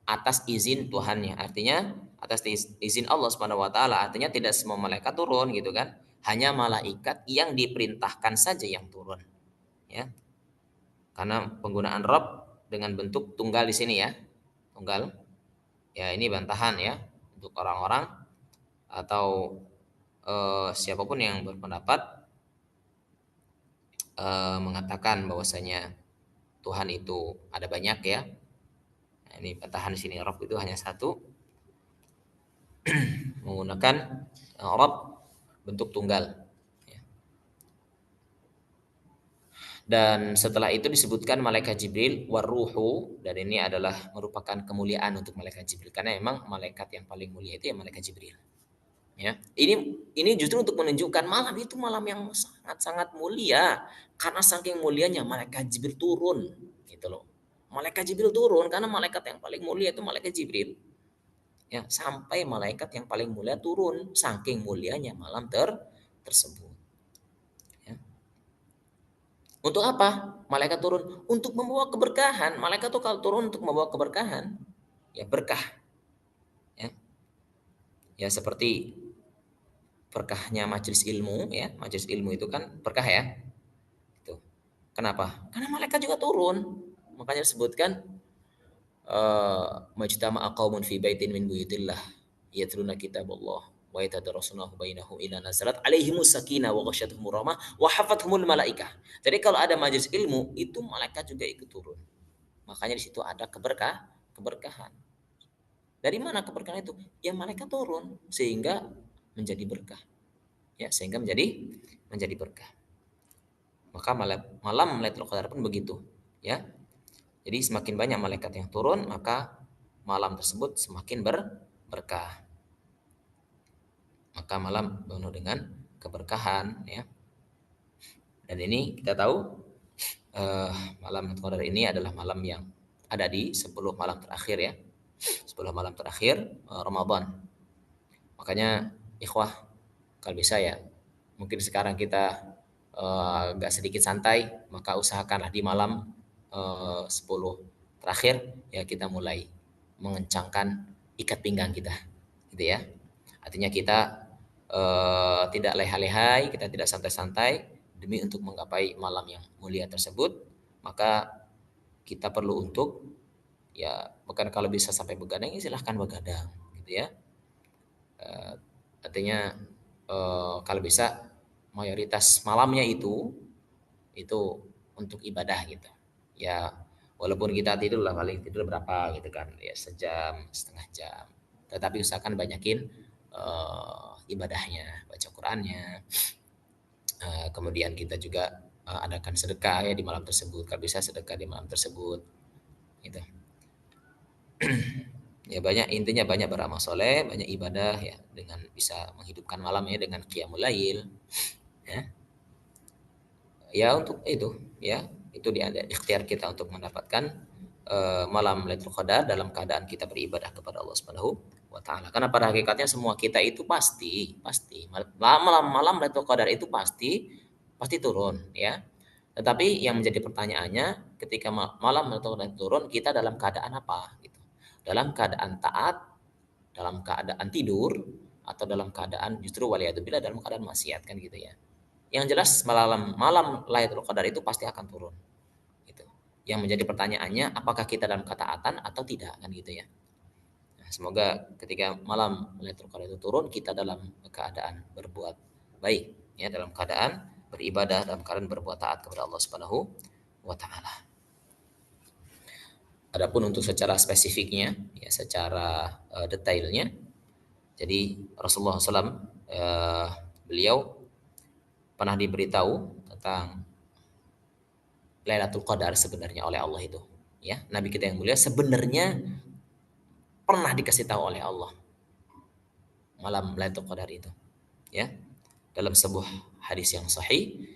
atas izin Tuhannya. Artinya atas izin Allah Subhanahu wa taala, artinya tidak semua malaikat turun gitu kan. Hanya malaikat yang diperintahkan saja yang turun, ya. Karena penggunaan Rabb dengan bentuk tunggal di sini ya. Tunggal. Ya, ini bantahan ya untuk orang-orang atau siapapun yang berpendapat mengatakan bahwasanya Tuhan itu ada banyak ya. Nah, ini bantahan di sini Rabb itu hanya satu, menggunakan Rabb bentuk tunggal. Dan setelah itu disebutkan malaikat Jibril waruhu, dan ini adalah merupakan kemuliaan untuk malaikat Jibril karena memang malaikat yang paling mulia itu ya malaikat Jibril. Ya, ini justru untuk menunjukkan malam itu malam yang sangat-sangat mulia karena saking mulianya malaikat Jibril turun gitu loh. Malaikat Jibril turun karena malaikat yang paling mulia itu malaikat Jibril. Ya, sampai malaikat yang paling mulia turun saking mulianya malam tersebut. Ya. Untuk apa? Malaikat turun untuk membawa keberkahan. Malaikat tuh kalau turun untuk membawa keberkahan, ya berkah. Ya, ya seperti berkahnya majelis ilmu, ya majelis ilmu itu kan berkah ya. Itu. Kenapa? Karena malaikat juga turun. Makanya disebutkan majtama'a qaumun fi baitin min buyutillah yatluna kitaballah wa yatadarasunahu bainahum ila nazarat alaihimus sakinah wa ghasyatuhumur rahmah wa hafathumul malaikah. Jadi kalau ada majelis ilmu itu malaikat juga ikut turun. Makanya di situ ada keberkahan. Dari mana keberkahan itu? Ya malaikat turun sehingga menjadi berkah. Ya, sehingga menjadi berkah. Maka malam Lailatul Qadar pun begitu, ya. Jadi semakin banyak malaikat yang turun, maka malam tersebut semakin berkah. Maka malam penuh dengan keberkahan, ya. Dan ini kita tahu malam Lailatul Qadar ini adalah malam yang ada di 10 malam terakhir ya. 10 malam terakhir Ramadan. Makanya ikhwah kalau bisa ya mungkin sekarang kita agak sedikit santai, maka usahakanlah di malam 10 terakhir ya kita mulai mengencangkan ikat pinggang kita gitu ya. Artinya kita tidak lehai-lehai, kita tidak santai-santai demi untuk menggapai malam yang mulia tersebut, maka kita perlu untuk ya bukan kalau bisa sampai begadang ya silahkan begadang gitu ya. Artinya kalau bisa mayoritas malamnya itu untuk ibadah gitu. Ya walaupun kita tidur lah paling tidur berapa gitu kan ya sejam setengah jam. Tetapi usahakan banyakin ibadahnya, baca Qurannya. Kemudian kita juga adakan sedekah ya di malam tersebut. Kalau bisa sedekah di malam tersebut. Gitu. Ya banyak intinya banyak beramal soleh, banyak ibadah ya dengan bisa menghidupkan malam ya dengan qiyamul lail ya. Ya untuk itu ya itu di ikhtiar kita untuk mendapatkan malam Lailatul Qadar dalam keadaan kita beribadah kepada Allah Subhanahu wa taala. Karena pada hakikatnya semua kita itu pasti malam Lailatul Qadar itu pasti turun ya. Tetapi yang menjadi pertanyaannya ketika malam Lailatul Qadar turun kita dalam keadaan apa gitu. Dalam keadaan taat, dalam keadaan tidur atau dalam keadaan justru waliyadzubillah dalam keadaan maksiat kan gitu ya. Yang jelas malam malam Lailatul Qadar itu pasti akan turun. Gitu. Yang menjadi pertanyaannya apakah kita dalam ketaatan atau tidak kan gitu ya. Nah, semoga ketika malam Lailatul Qadar itu turun kita dalam keadaan berbuat baik ya dalam keadaan beribadah dalam keadaan berbuat taat kepada Allah Subhanahu wa taala. Adapun untuk secara spesifiknya ya secara detailnya Jadi Rasulullah SAW beliau pernah diberitahu tentang Lailatul Qadar sebenarnya oleh Allah itu. Ya, Nabi kita yang mulia sebenarnya pernah dikasih tahu oleh Allah malam Lailatul Qadar itu. Ya, dalam sebuah hadis yang sahih,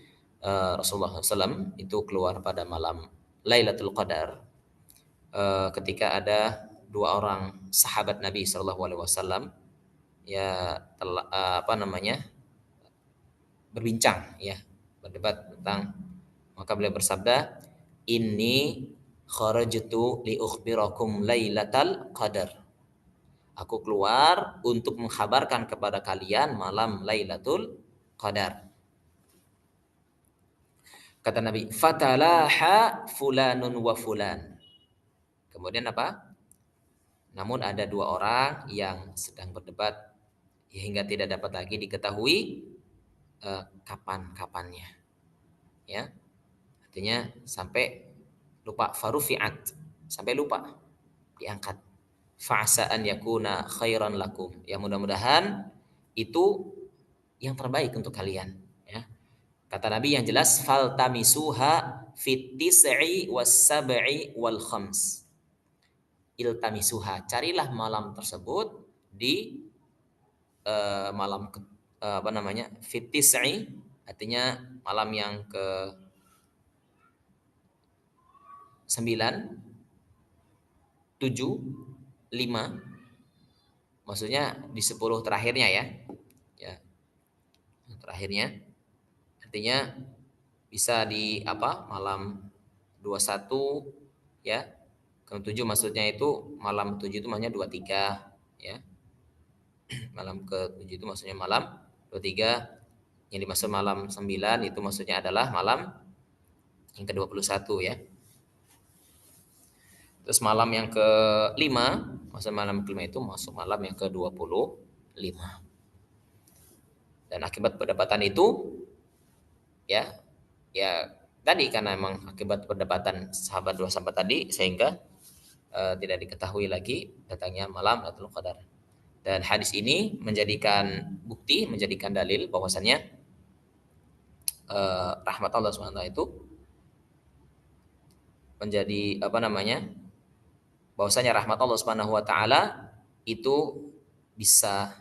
Rasulullah SAW itu keluar pada malam Lailatul Qadar ketika ada dua orang sahabat Nabi Shallallahu Alaihi Wasallam ya apa namanya berbincang ya berdebat tentang, maka beliau bersabda, ini kharajtu li ukhbirakum lailatal qadar, aku keluar untuk mengkhabarkan kepada kalian malam Lailatul Qadar. Kata Nabi, fatalaha fulanun wa fulan. Kemudian apa? Namun ada dua orang yang sedang berdebat hingga tidak dapat lagi diketahui kapan-kapannya. Ya, artinya sampai lupa, farufi'at, sampai lupa, diangkat. Fa'asa an yakuna khairan lakum. Ya mudah-mudahan itu yang terbaik untuk kalian. Ya. Kata Nabi yang jelas, faltamisuha fit tis'i was sab'i wal khams. Iltamisuha, carilah malam tersebut di malam apa namanya? Fit tis'i, artinya malam yang ke 9, 7, 5, maksudnya di 10 terakhirnya ya. Ya, terakhirnya artinya bisa di apa? Malam 21 ya. Ke-7 maksudnya itu malam 7 itu maksudnya 23 ya. Malam ke-7 itu maksudnya malam 23, yang dimaksud malam 9 itu maksudnya adalah malam yang ke-21 ya. Terus malam yang ke-5, maksud malam ke-5 itu masuk malam yang ke-25. Dan akibat perdebatan itu ya tadi karena memang akibat perdebatan dua sahabat tadi sehingga tidak diketahui lagi datangnya malam Lailatul Qadar. Dan hadis ini menjadikan bukti, menjadikan dalil bahwasannya rahmat Allah SWT itu menjadi apa namanya? Bahwasanya rahmat Allah Subhanahu wa taala itu bisa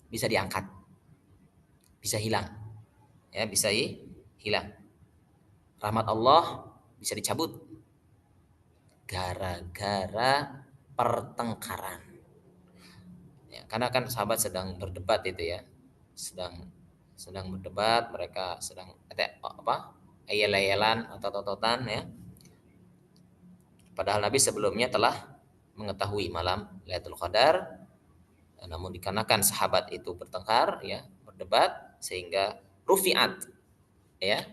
diangkat, bisa hilang. Ya, bisa hilang. Rahmat Allah bisa dicabut gara-gara pertengkaran. Ya, karena kan sahabat sedang berdebat itu ya. Sedang berdebat, mereka sedang ayel-ayelan atau tototan ya. Padahal Nabi sebelumnya telah mengetahui malam Lailatul Qadar, namun dikarenakan sahabat itu bertengkar ya, berdebat sehingga rufi'at ya,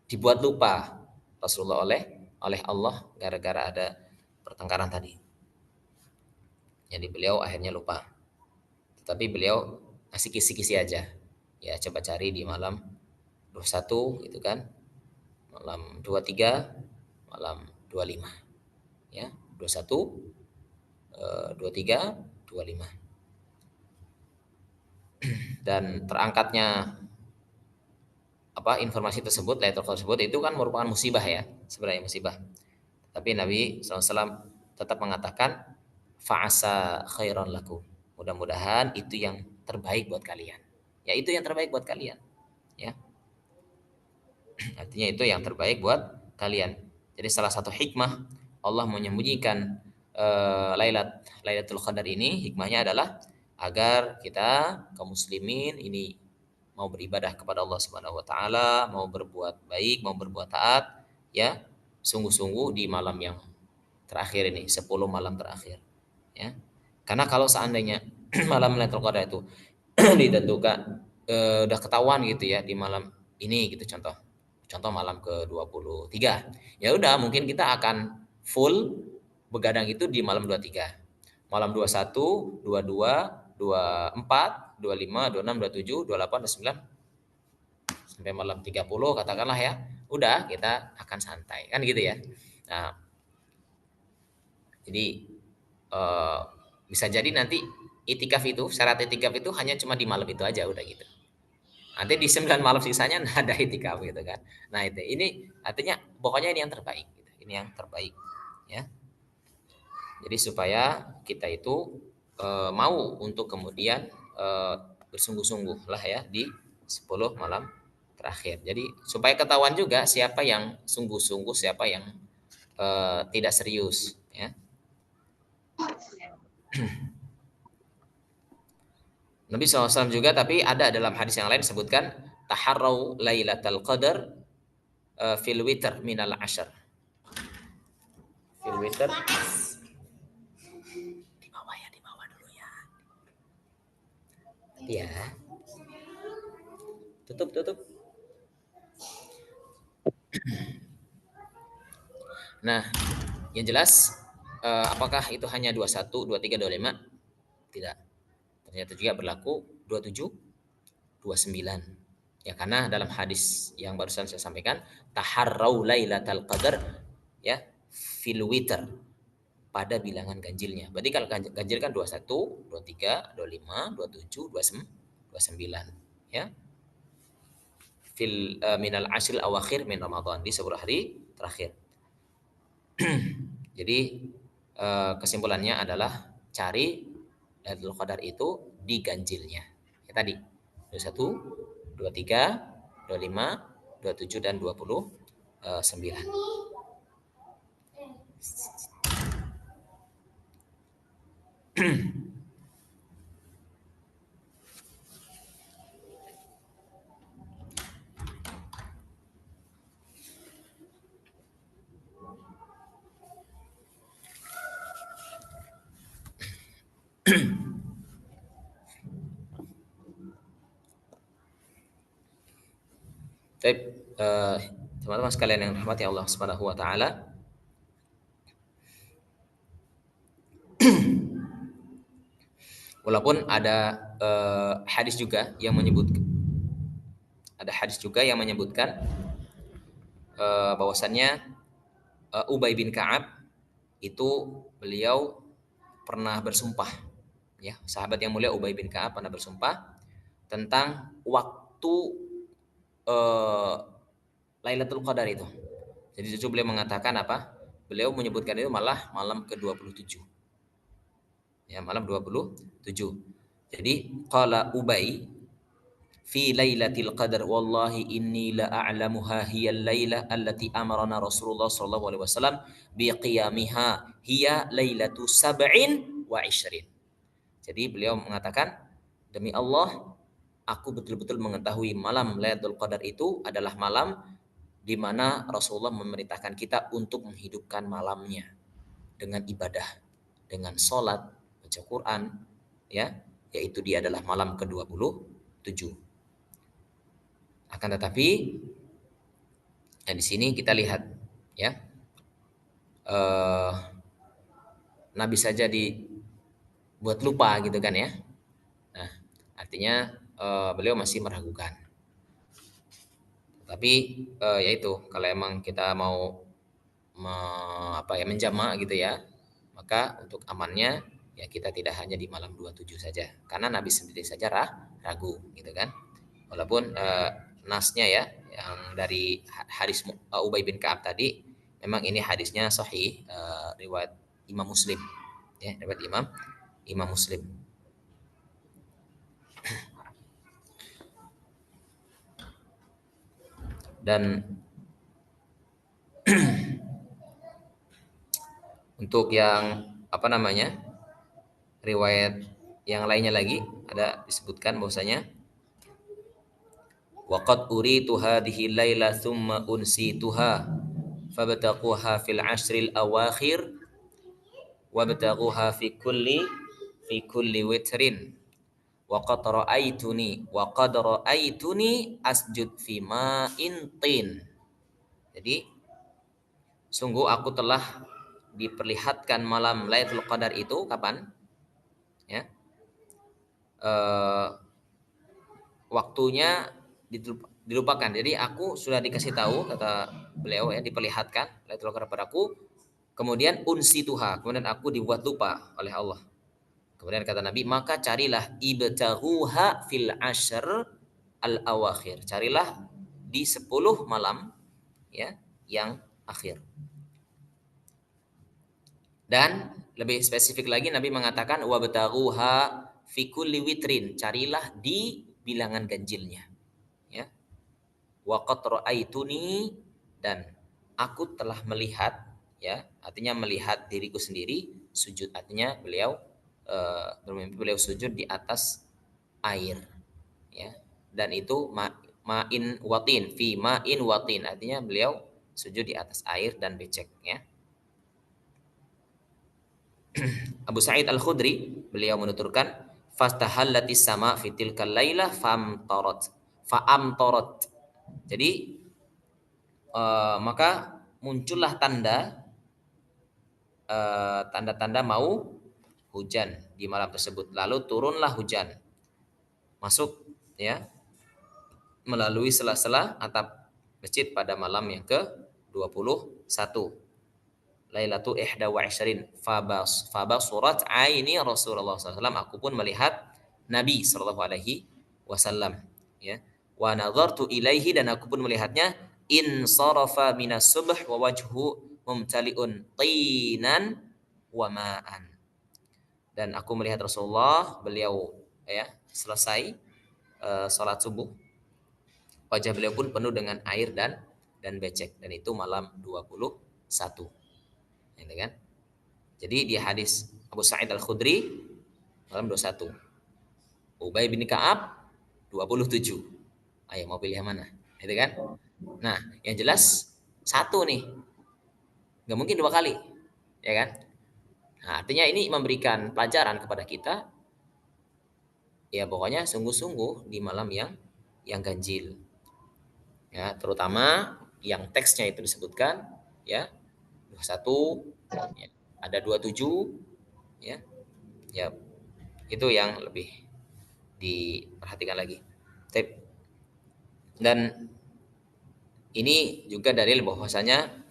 dibuat lupa Rasulullah oleh Allah gara-gara ada pertengkaran tadi. Jadi beliau akhirnya lupa. Tetapi beliau kasih kisi-kisi aja. Ya coba cari di malam 21 gitu kan. Malam 23, malam 25. Ya, 21, 23, 25. Dan terangkatnya informasi tersebut, Lailatul Qadar tersebut itu kan merupakan musibah ya, sebenarnya musibah. Tapi Nabi SAW tetap mengatakan fa'asa khairan lakum. Mudah-mudahan itu yang terbaik buat kalian. Ya itu yang terbaik buat kalian. Ya. Artinya itu yang terbaik buat kalian. Jadi salah satu hikmah Allah menyembunyikan Lailatul Qadar ini, hikmahnya adalah agar kita kaum muslimin ini mau beribadah kepada Allah Subhanahu wa taala, mau berbuat baik, mau berbuat taat, ya, sungguh-sungguh di malam yang terakhir ini, 10 malam terakhir, ya. Karena kalau seandainya malam Lailatul Qadar itu ditentukan udah ketahuan gitu ya di malam ini gitu, contoh malam ke-23. Ya udah mungkin kita akan full begadang itu di malam 23. Malam 21, 22, 24, 25, 26, 27, 28, 29 sampai malam 30 katakanlah ya. Udah kita akan santai kan gitu ya. Nah, jadi bisa jadi nanti itikaf itu, syarat itikaf itu hanya cuma di malam itu aja udah gitu. Nanti di 9 malam sisanya nggak ada itikaf gitu kan. Nah itu, ini artinya pokoknya ini yang terbaik. Gitu. Ini yang terbaik. Ya. Jadi supaya kita itu mau untuk kemudian bersungguh-sungguh lah ya di 10 malam terakhir. Jadi supaya ketahuan juga siapa yang sungguh-sungguh, siapa yang tidak serius. Ya. Nabi SAW juga tapi ada dalam hadis yang lain sebutkan taharrau lailatul qadar fil witr minal ashar. Fil witr di bawah ya, di bawah dulu ya. Ya. Tutup. Nah, yang jelas apakah itu hanya 21, 23, 25? Tidak. Ternyata juga berlaku 27, 29. Ya karena dalam hadis yang barusan saya sampaikan taharrau lailatal qadar ya fil witr pada bilangan ganjilnya. Berarti kalau ganjil kan 21, 23, 25, 27, 29 ya. Fil minal ashril awakhir min Ramadan di 10 hari terakhir. Jadi kesimpulannya adalah cari Lailatul Qadar itu di ganjilnya. Ya, tadi 21, 23, 25, 27 dan 29. Baik, teman-teman sekalian yang dirahmati Allah Subhanahu wa taala, walaupun ada hadis juga yang menyebutkan bahwasannya Ubay bin Ka'ab itu beliau pernah bersumpah ya, sahabat yang mulia Ubay bin Ka'ab pernah bersumpah tentang waktu Lailatul Qadar itu. Jadi justru beliau mengatakan apa? Beliau menyebutkan itu malah malam ke-27. Ya, malam 27. Jadi qala Ubay fi lailatul qadar wallahi inni la a'lamuha hiya al-lailah allati amarana Rasulullah sallallahu alaihi wasallam bi qiyamiha hiya lailatu sab'in wa ishrin. Jadi beliau mengatakan demi Allah aku betul-betul mengetahui malam Lailatul Qadar itu adalah malam di mana Rasulullah memerintahkan kita untuk menghidupkan malamnya dengan ibadah, dengan sholat, baca Quran, ya, yaitu dia adalah malam ke-27. Akan tetapi, di sini kita lihat, ya, Nabi saja dibuat lupa gitu kan ya. Nah, artinya beliau masih meragukan. Tapi yaitu kalau emang kita mau menjamak gitu ya, maka untuk amannya ya kita tidak hanya di malam 27 saja. Karena Nabi sendiri saja ragu gitu kan. Walaupun nasnya ya yang dari hadis Ubay bin Ka'ab tadi memang ini hadisnya sahih riwayat Imam Muslim ya, riwayat Imam Muslim. Dan untuk yang riwayat yang lainnya lagi ada disebutkan bahwasanya waqad uritu hadhihi laila thumma unsituha fabtaquha fil ashril awakhir wabtaghuha fi kulli witrin waqad ra'aituni asjud fi ma'in tin. Jadi sungguh aku telah diperlihatkan malam Lailatul Qadar itu kapan? Ya. Waktunya dilupakan. Jadi aku sudah dikasih tahu kata beliau ya, diperlihatkan Lailatul Qadar padaku, kemudian unsi tuha, kemudian aku dibuat lupa oleh Allah. Kemudian kata Nabi, maka carilah ibtaghuha fil ashr al awakhir. Carilah di 10 malam ya yang akhir. Dan lebih spesifik lagi Nabi mengatakan wabtaghuha fi kulli witrin. Carilah di bilangan ganjilnya. Ya. Wa qad ra'aituni, dan aku telah melihat, ya, artinya melihat diriku sendiri sujud, artinya beliau bermimpi beliau sujud di atas air, ya. Dan itu ma'in watin, fi ma'in watin, artinya beliau sujud di atas air dan becek, ya. Abu Sa'id Al-Khudri beliau menuturkan fastahallatis sama fitil kalailah fa'amtarat. Jadi maka muncullah tanda-tanda mau hujan di malam tersebut. Lalu turunlah hujan, masuk, ya, melalui sela-sela atap masjid pada malam yang ke-21. Lailatu ihda wa ishrin fabasurat aini Rasulullah SAW. Aku pun melihat Nabi SAW, ya. Wa nadhartu ilaihi, dan aku pun melihatnya, in sarafa minas subh wa wajhu mumtaliun tinan wa ma'an. Dan aku melihat Rasulullah, beliau, ya, selesai salat subuh, wajah beliau pun penuh dengan air dan becek, dan itu malam 21, ya kan? Jadi di hadis Abu Sa'id Al-Khudri malam 21. Ubay bin Ka'ab 27. Ayo mau pilih yang mana? Itu kan? Nah, yang jelas satu nih. Nggak mungkin 2 kali. Ya kan? Nah, artinya ini memberikan pelajaran kepada kita, ya pokoknya sungguh-sungguh di malam yang ganjil. Ya, terutama yang teksnya itu disebutkan, ya, 21, ya, ada 27, ya. Ya, itu yang lebih diperhatikan lagi. Dan ini juga dalil bahwasanya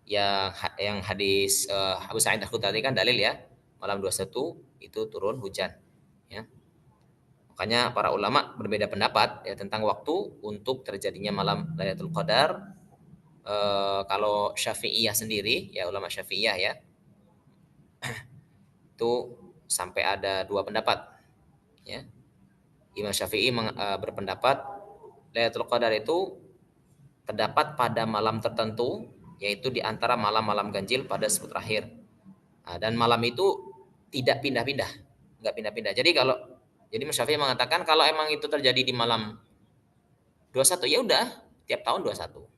yang hadis Abu Sa'id Al-Khudri tadi kan dalil, ya, malam 21 itu turun hujan, ya. Makanya para ulama berbeda pendapat, ya, tentang waktu untuk terjadinya malam Lailatul Qadar. Kalau Syafi'iyah sendiri, ya, ulama Syafi'iyah, ya, itu sampai ada 2 pendapat, ya. Imam Syafi'i berpendapat Lailatul Qadar itu terdapat pada malam tertentu, yaitu di antara malam-malam ganjil pada 10 terakhir. Nah, dan malam itu tidak pindah-pindah, nggak pindah-pindah. Jadi Mas Syafi'i mengatakan kalau emang itu terjadi di malam 21, ya udah tiap tahun 21.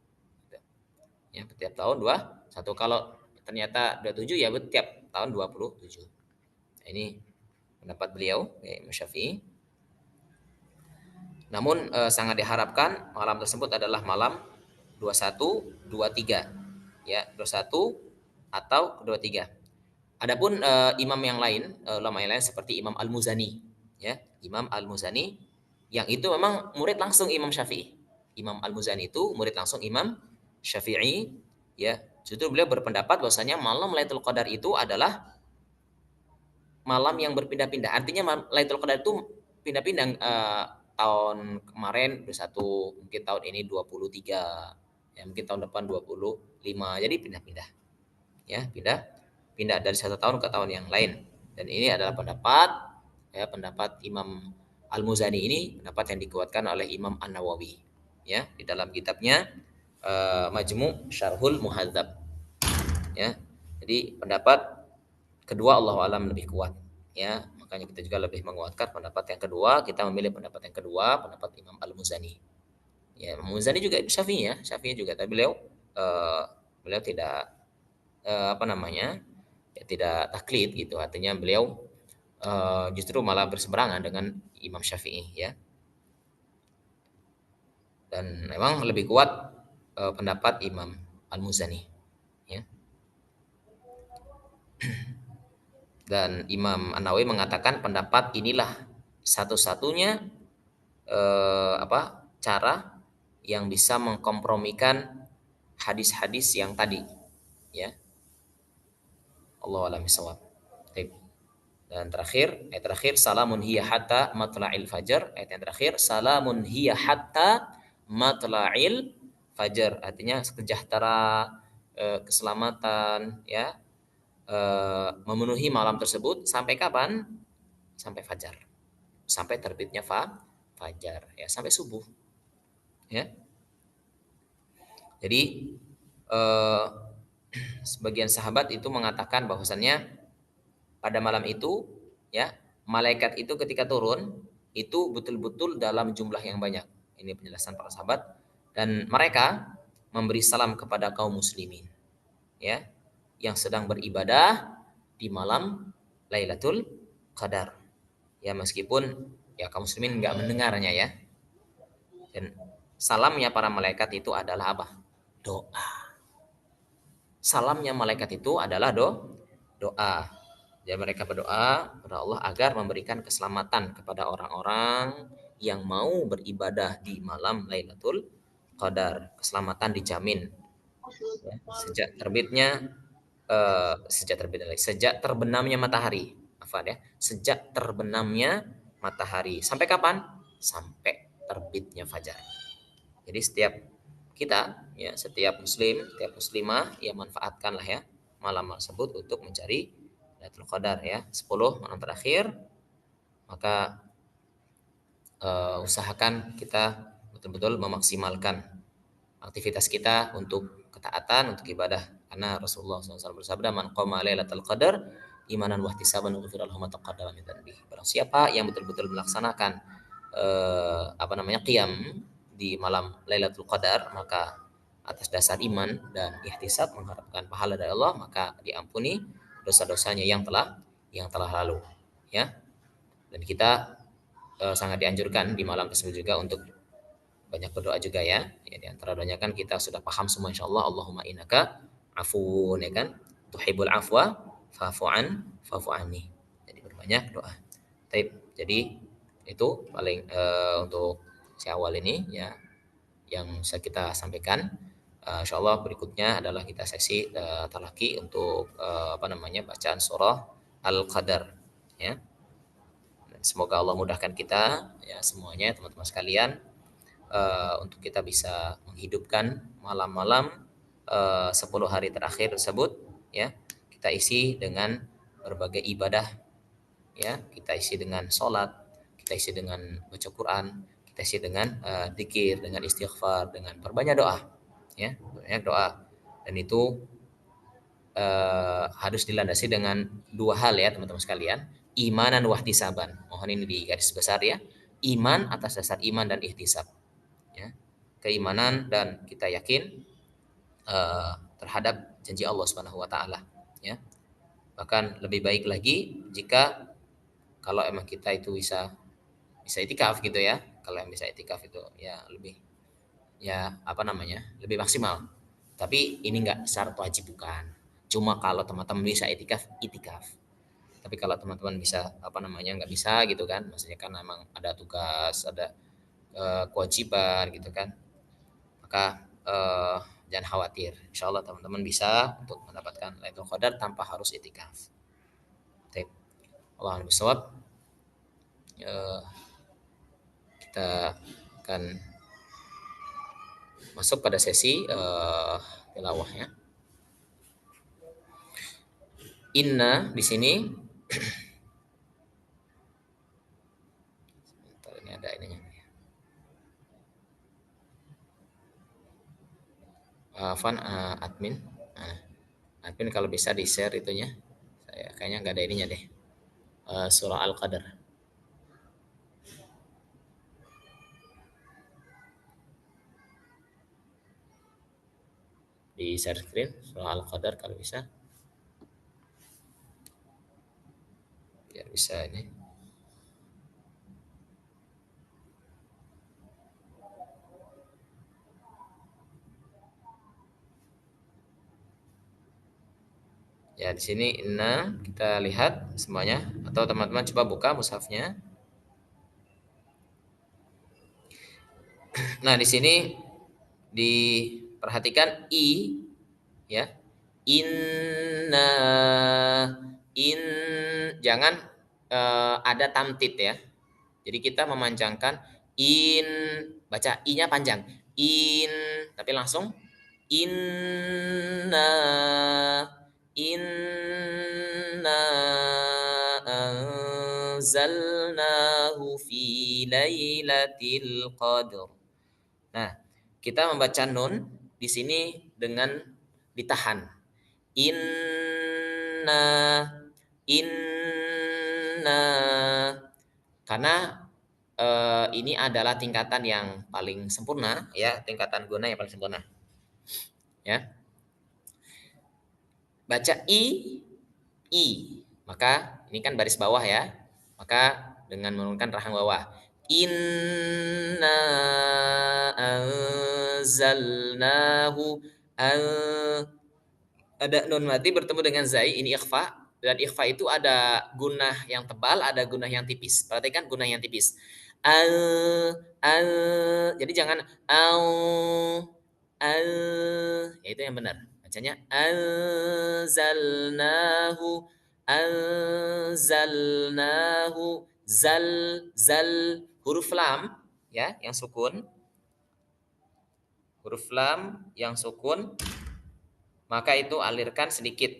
Ya, tiap tahun 21. Kalau ternyata 27, ya tiap tahun 27. Nah, ini pendapat beliau, Mas Syafi'i. Namun sangat diharapkan malam tersebut adalah malam 21, 23, ya, 21 atau 23. Adapun imam yang lain, ulama yang lain seperti Imam Al-Muzani, ya, Imam Al-Muzani yang itu memang murid langsung Imam Syafi'i. Imam Al-Muzani itu murid langsung Imam Syafi'i, ya. Justru beliau berpendapat bahwasanya malam Lailatul Qadar itu adalah malam yang berpindah-pindah. Artinya Lailatul Qadar itu pindah-pindah, tahun kemarin 21, mungkin tahun ini 23, ya, mungkin tahun depan 25. Jadi pindah-pindah. Ya, pindah dari satu tahun ke tahun yang lain. Dan ini adalah pendapat Imam Al-Muzani, ini pendapat yang dikuatkan oleh Imam An-Nawawi, ya, di dalam kitabnya Majmu' Syarhul Muhadzab, ya. Jadi pendapat kedua Allah alam lebih kuat, ya. Makanya kita juga lebih menguatkan pendapat yang kedua. Kita memilih pendapat yang kedua, pendapat Imam Al-Muzani. Ya, Imam Al-Muzani juga Syafi'i, ya. Syafi'i juga, tapi beliau tidak apa namanya? Ya, tidak taklid gitu. Artinya beliau justru malah berseberangan dengan Imam Syafi'i, ya. Dan memang lebih kuat pendapat Imam Al-Muzani, ya. Dan Imam An-Nawawi mengatakan pendapat inilah satu-satunya cara yang bisa mengkompromikan hadis-hadis yang tadi, ya. Allahu a'lam bishawab. Dan terakhir, ayat terakhir, salamun hiya hatta matla'il fajar. Ayat yang terakhir, salamun hiya hatta matla'il fajar. Artinya sejahtera, keselamatan, ya, memenuhi malam tersebut sampai kapan? Sampai fajar. Sampai terbitnya fajar, ya, sampai subuh, ya. Jadi eh, sebagian sahabat itu mengatakan bahwasannya pada malam itu, ya, malaikat itu ketika turun itu betul-betul dalam jumlah yang banyak. Ini penjelasan para sahabat, dan mereka memberi salam kepada kaum muslimin, ya, yang sedang beribadah di malam Lailatul Qadar. Ya, meskipun ya kaum muslimin nggak mendengarnya, ya. Dan salamnya para malaikat itu adalah apa? Doa. Salamnya malaikat itu adalah doa. Dan mereka berdoa kepada Allah agar memberikan keselamatan kepada orang-orang yang mau beribadah di malam Lailatul Qadar. Keselamatan dijamin, ya. Sejak terbenamnya matahari. Apa ya? Sejak terbenamnya matahari. Sampai kapan? Sampai terbitnya fajar. Jadi setiap kita, ya, setiap muslim, setiap muslimah, ya, manfaatkanlah, ya, malam tersebut untuk mencari Lailatul Qadar, ya. 10 malam terakhir, maka usahakan kita betul-betul memaksimalkan aktivitas kita untuk ketaatan, untuk ibadah. Karena Rasulullah SAW bersabda, "Man qama Lailatul Qadar imanan wa ihtisaban ghufira lahu ma taqaddama min dhanbihi." Barang siapa yang betul-betul melaksanakan qiyam di malam Lailatul Qadar, maka atas dasar iman dan ihtisab mengharapkan pahala dari Allah, maka diampuni dosa-dosanya yang telah lalu, ya. Dan kita sangat dianjurkan di malam tersebut juga untuk banyak berdoa juga, ya. Ya, di antara doanya kan kita sudah paham semua insyaallah, Allahumma innaka afuwun, ya kan, tuhibbul afwa fa'fu anni. Jadi berbanyak doa. Taib. Jadi itu paling untuk si awal ini, ya, yang bisa kita sampaikan. Insyaallah berikutnya adalah kita sesi talaki untuk bacaan surah Al-Qadar, ya. Dan semoga Allah mudahkan kita, ya, semuanya teman-teman sekalian, untuk kita bisa menghidupkan malam-malam 10 hari terakhir tersebut, ya. Kita isi dengan berbagai ibadah, ya. Kita isi dengan sholat, kita isi dengan baca Quran, kita isi dengan dzikir, dengan istighfar, dengan perbanyak doa, ya, banyak doa. Dan itu harus dilandasi dengan dua hal, ya, teman-teman sekalian, imanan wahtisaban. Mohon ini di garis besar, ya, iman atas dasar iman dan ihtisab, ya, keimanan dan kita yakin terhadap janji Allah Subhanahu wa taala, ya. Bahkan lebih baik lagi jika kalau emang kita itu bisa itikaf, gitu, ya. Kalau yang bisa itikaf itu, ya, lebih, ya, lebih maksimal. Tapi ini enggak syarat wajib, bukan. Cuma kalau teman-teman bisa itikaf, itikaf. Tapi kalau teman-teman bisa nggak bisa, gitu kan, maksudnya kan memang ada tugas, ada kewajiban, gitu kan, maka jangan khawatir. Insya Allah teman-teman bisa untuk mendapatkan Lailatul Qadar tanpa harus itikaf. Baik. Allahu a'lam. Kita akan masuk pada sesi tilawahnya. Inna di sini sebentar, ini ada ininya. Admin. Admin kalau bisa di-share itunya. Saya kayaknya nggak ada ininya deh. Surah Al-Qadar. Di share screen surah Al-Qadar kalau bisa. Biar bisa ini. Ya, di sini inna kita lihat semuanya, atau teman-teman coba buka mushafnya. Nah, di sini diperhatikan i, ya. Inna, jangan ada tamtid ya. Jadi kita memanjangkan in, baca i-nya panjang. In, tapi langsung inna inna anzalnahu fi lailatul qadr. Nah, kita membaca nun di sini dengan ditahan. Inna inna karena ini adalah tingkatan yang paling sempurna ya, tingkatan guna yang paling sempurna. Ya. Baca i. Maka ini kan baris bawah ya. Maka dengan menurunkan rahang bawah. Inna anzalnahu ada nun mati bertemu dengan zai, ini ikhfa, dan ikhfa itu ada gunah yang tebal, ada gunah yang tipis. Perhatikan gunah yang tipis. Al al jadi jangan al ya itu yang benar. Bacanya anzalnahu zal huruf lam ya yang sukun. Huruf lam yang sukun maka itu alirkan sedikit.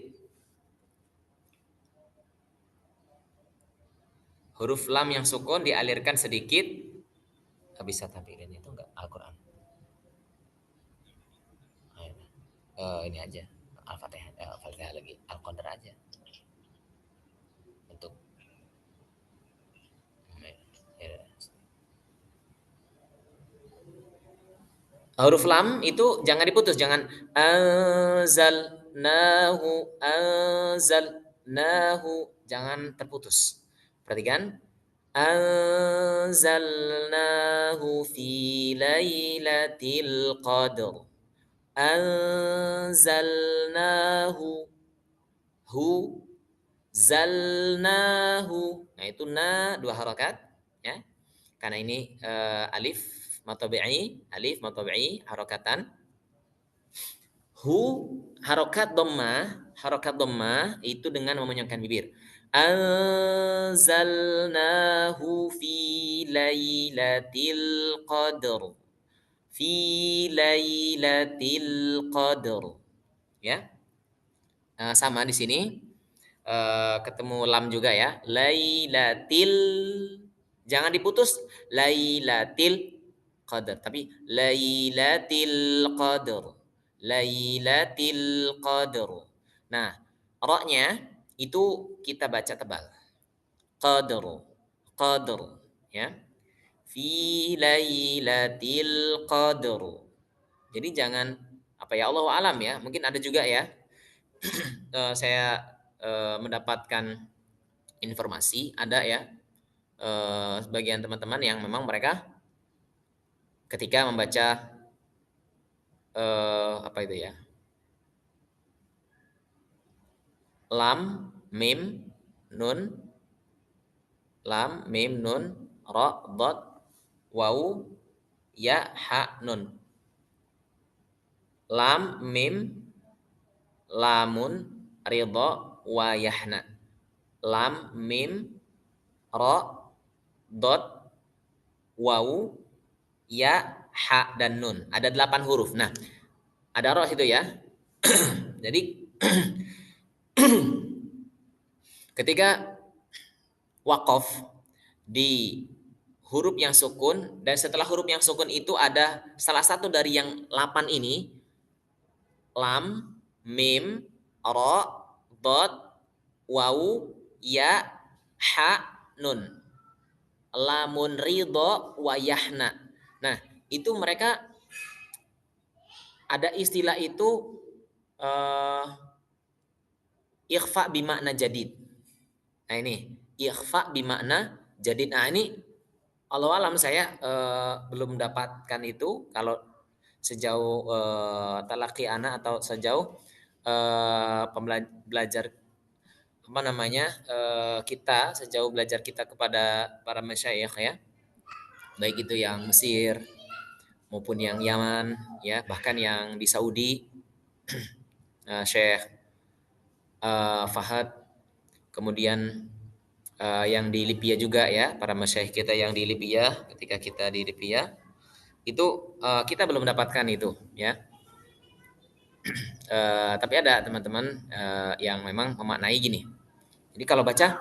Huruf lam yang sukun dialirkan sedikit. Bisa tampilin itu enggak Al-Quran? Ini aja Al-Fatihah, Al-Fatihah lagi Al-Qadr aja untuk huruf lam itu jangan diputus, jangan anzalnahu jangan terputus. Perhatikan anzalnahu fi lailatul qadr. Anzalnahu hu zalnahu. Nah, itu na dua harokat ya. Karena ini alif matabi'i harokatan. Hu harokat dhammah itu dengan memenyongkan bibir. Anzalnahu fi lailatul qadr. Fi lailatul qadr. Ya. Sama di sini ketemu lam juga ya. Lailatil jangan diputus lailatil qadr tapi lailatil qadr. Lailatil qadr. Nah, ra-nya itu kita baca tebal. Qadr. Qadr ya. Fi lailatil qadr. Jadi jangan apa ya Allahu alam ya. Mungkin ada juga ya. Saya mendapatkan informasi ada ya sebagian teman-teman yang memang mereka ketika membaca apa itu ya lam mim nun ra dot waw ya ha nun. Lam mim lamun ridha wa yahna. Lam mim ra dot waw ya ha dan nun. Ada 8 huruf. Nah, ada ra situ ya. Jadi ketika waqaf di huruf yang sukun dan setelah huruf yang sukun itu ada salah satu dari yang 8 ini lam, mim, ra, dot, waw, ya, ha, nun. Lamun ridho wa yahna. Nah, itu mereka ada istilah itu ikhfa bimakna jadid. Nah ini ikhfa bimakna jadid. Nah ini Allah alam saya belum mendapatkan itu kalau sejauh talaki anak atau sejauh belajar apa namanya kita sejauh belajar kita kepada para masyayikh ya, baik itu yang Mesir maupun yang Yaman ya, bahkan yang di Saudi Syekh Fahad, kemudian yang di Libya juga ya, para masyayikh kita yang di Libya, ketika kita di Libya itu kita belum mendapatkan itu ya. Tapi ada teman-teman yang memang memaknai gini. Jadi kalau baca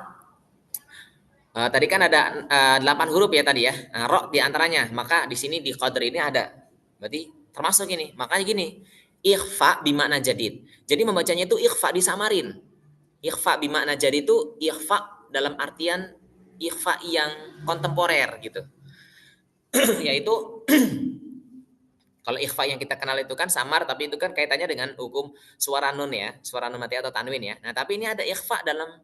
tadi kan ada 8 huruf ya tadi ya. Nah, ro di antaranya. Maka di sini di qadr ini ada. Berarti termasuk ini. Makanya gini. Ikhfa bimakna jadid. Jadi membacanya itu ikhfa disamarin. Ikhfa bimakna jadid itu ikhfa dalam artian ikhfa yang kontemporer gitu. Yaitu kalau ikhfa yang kita kenal itu kan samar, tapi itu kan kaitannya dengan hukum suara nun ya, suara nun mati atau tanwin ya. Nah, tapi ini ada ikhfa dalam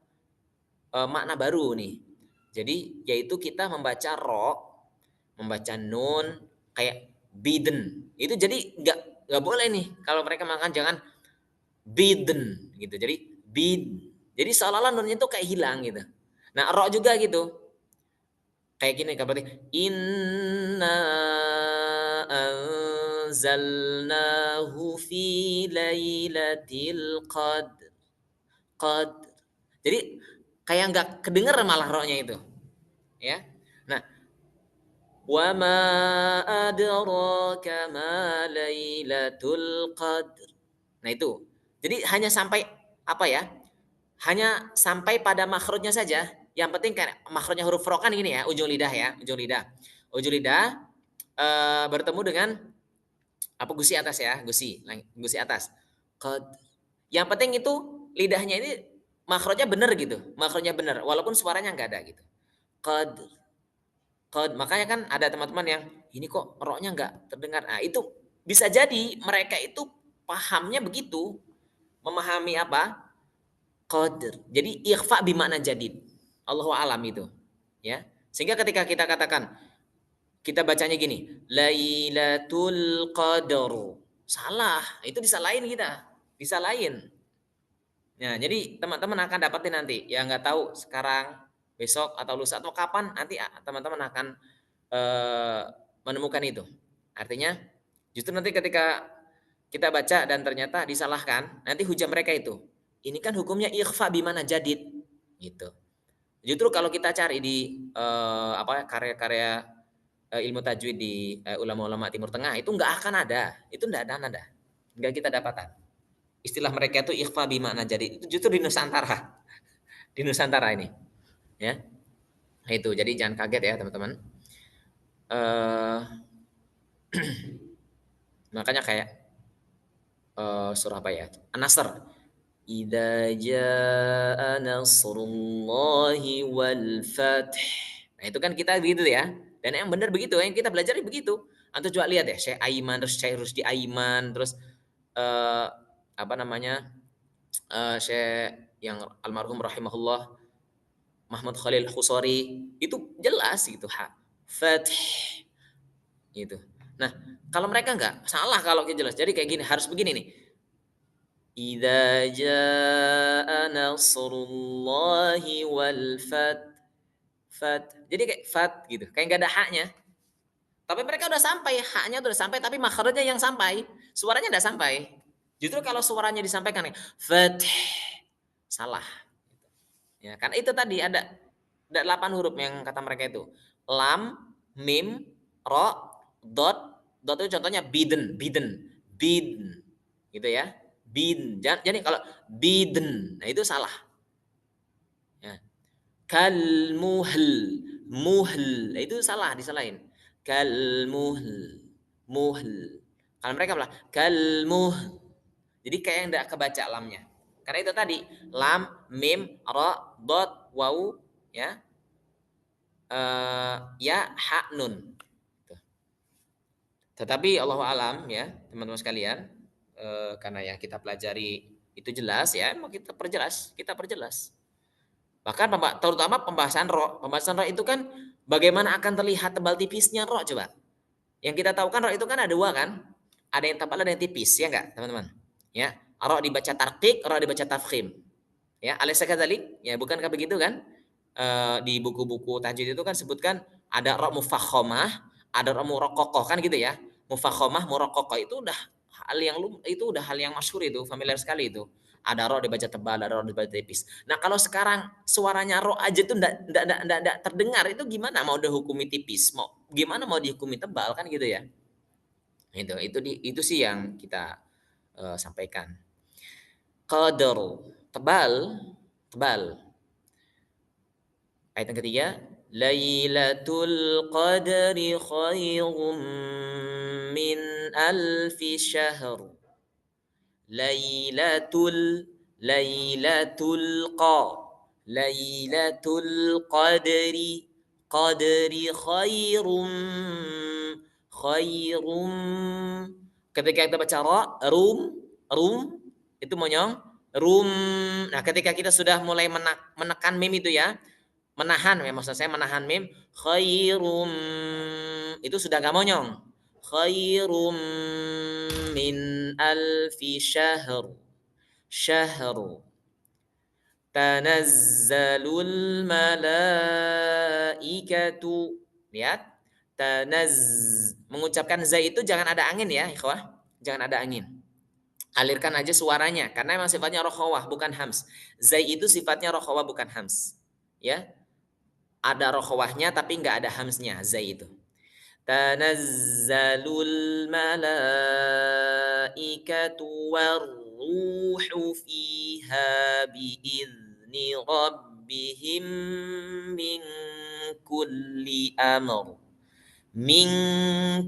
makna baru nih. Jadi yaitu kita membaca ro, membaca nun kayak biden. Itu jadi nggak boleh nih kalau mereka makan jangan biden gitu. Jadi bid. Jadi seolah-olah nunnya itu kayak hilang gitu. Nah, ro juga gitu. Kayak gini berarti inna anzalnahu fi lailatul qadr. Jadi kayak nggak kedenger malah rohnya itu, ya. Nah, wa ma adraka ma lailatul qadr. Nah itu. Jadi hanya sampai apa ya? Hanya sampai pada makhrajnya saja. Yang penting kan makhrajnya huruf ro kan gini ya, ujung lidah ya, ujung lidah. Ujung lidah bertemu dengan apa gusi atas ya, gusi atas. Qad. Yang penting itu lidahnya ini makhrajnya benar gitu, makhrajnya benar walaupun suaranya nggak ada gitu. Qad. Makanya kan ada teman-teman yang ini kok roknya nggak terdengar. Nah, itu bisa jadi mereka itu pahamnya begitu, memahami apa? Qadr. Jadi ikhfa bimakna jadid. Allahu alam itu. Ya. Sehingga ketika kita katakan kita bacanya gini, Lailatul Qadar. Salah, itu disalahin kita. Disalahin. Nah, jadi teman-teman akan dapatin nanti. Ya nggak tahu sekarang, besok atau lusa atau kapan nanti teman-teman akan eh, menemukan itu. Artinya justru nanti ketika kita baca dan ternyata disalahkan, nanti hujah mereka itu. Ini kan hukumnya ikhfa bimana jadid gitu. Justru kalau kita cari di apa karya-karya ilmu tajwid di ulama-ulama Timur Tengah itu nggak akan ada, itu nggak ada, nggak kita dapatkan. Istilah mereka itu ikhfa bimana jadid itu justru di Nusantara, di Nusantara ini, ya. Nah, itu jadi jangan kaget ya teman-teman. Eh, makanya kayak surah apa ya? An-Nasr. Idza jaa nasrullahi wal fath. Nah, itu kan kita begitu ya. Dan yang benar begitu, yang kita belajar begitu. Antum coba lihat ya, Syekh Aiman, terus Syekh Rusdi Aiman, terus eh, apa namanya? Syekh yang almarhum rahimahullah Mahmud Khalil Khusari itu jelas gitu fath gitu. Nah, kalau mereka enggak salah kalau jelas. Jadi kayak gini, harus begini nih. Idza jaa nasrullahi wal fat. Jadi kayak fat gitu, kayak nggak ada haknya. Tapi mereka udah sampai, haknya udah sampai, tapi makhrajnya yang sampai, suaranya udah sampai. Justru kalau suaranya disampaikan fat salah. Ya, kan itu tadi ada 8 huruf yang kata mereka itu. Lam, mim, ro, dot. Dot itu contohnya biden. Gitu ya. Jadi kalau biden, nah itu salah. Ya. Kal muhl, nah itu salah, disalahin. Kal muhl. Kalau mereka bilang jadi kayak yang tidak kebaca lamnya. Karena itu tadi lam, mim, ra, dot, waw, ya, ya, ha, nun. Tetapi Allah alam ya teman-teman sekalian, karena yang kita pelajari itu jelas ya, mau kita perjelas. Bahkan terutama pembahasan ro itu kan bagaimana akan terlihat tebal tipisnya ro coba. Yang kita tahu kan ro itu kan ada dua kan, ada yang tebal ada yang tipis ya enggak teman-teman? Ya, ro dibaca tarqiq, ro dibaca tafkhim. Ya, alaysa kadzalik? Ya, bukankah begitu kan? Di buku-buku tajwid itu kan sebutkan ada ro mufakhamah, ada ro muraqqaqah kan gitu ya. Mufakhamah, muraqqaqah itu udah hal yang masyhur itu, familiar sekali itu. Ada ro dibaca tebal, ada ro dibaca tipis. Nah, kalau sekarang suaranya ro aja tuh enggak terdengar, itu gimana mau dihukumi tipis? Gimana mau dihukumi tebal kan gitu ya? Itu sih yang kita sampaikan. Qadar, tebal, tebal. Ayat yang ketiga, Lailatul Qadri khairum min alfi syahr. Lailatul Lailatul Qadri khairum khairum. Ketika kita baca ra, rum itu monyong rum. Nah, ketika kita sudah mulai menekan mim itu ya, menahan ya, maksud saya menahan mim, khairum itu sudah gak monyong. Khairum min alfi syahru tanazzalul malaikatu. Lihat, mengucapkan za itu jangan ada angin ya ikhwah, jangan ada angin, alirkan aja suaranya karena memang sifatnya rokhawah bukan hams. Zai itu sifatnya rokhawah bukan hams ya, ada rokhawahnya tapi nggak ada hamsnya. Zai itu tanazzalul malaikatu warruhu fiha biizni rabbihim min kulli amr. Min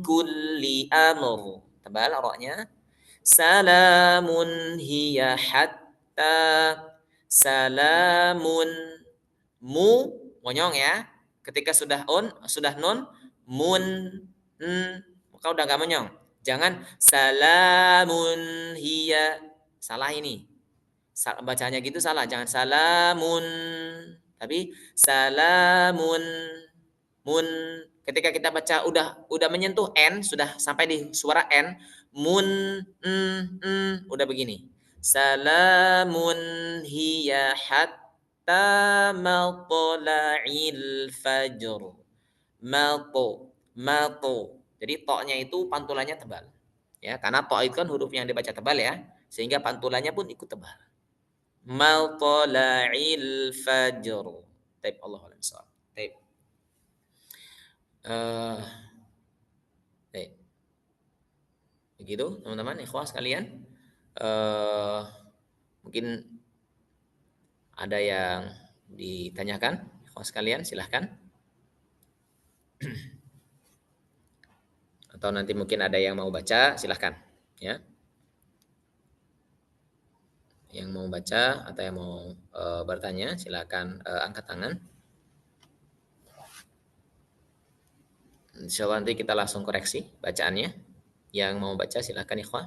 kulli amr. Tebal roknya. Salamun hiya hatta. Salamun. Mu monyong ya. Ketika sudah nun, mun, maka udah gak monyong. Jangan salamun hiya. Salah ini. Bacanya gitu salah. Jangan salamun. Tapi salamun. Mun. Ketika kita baca udah menyentuh n, sudah sampai di suara n, mun, udah begini. Salamun hiya hatta matla'il fajr. Mato. Jadi to-nya itu pantulannya tebal. Ya, karena to itu kan huruf yang dibaca tebal ya, sehingga pantulannya pun ikut tebal. Matla'il fajr. Taib Allahu a'lam bishawab. Taib. Baik. Begitu teman-teman ikhwah sekalian. Mungkin ada yang ditanyakan ikhwah sekalian, silahkan. Atau nanti mungkin ada yang mau baca, silahkan ya. Yang mau baca atau yang mau bertanya, silahkan angkat tangan. Insya Allah nanti kita langsung koreksi bacaannya. Yang mau baca silahkan ikhwah.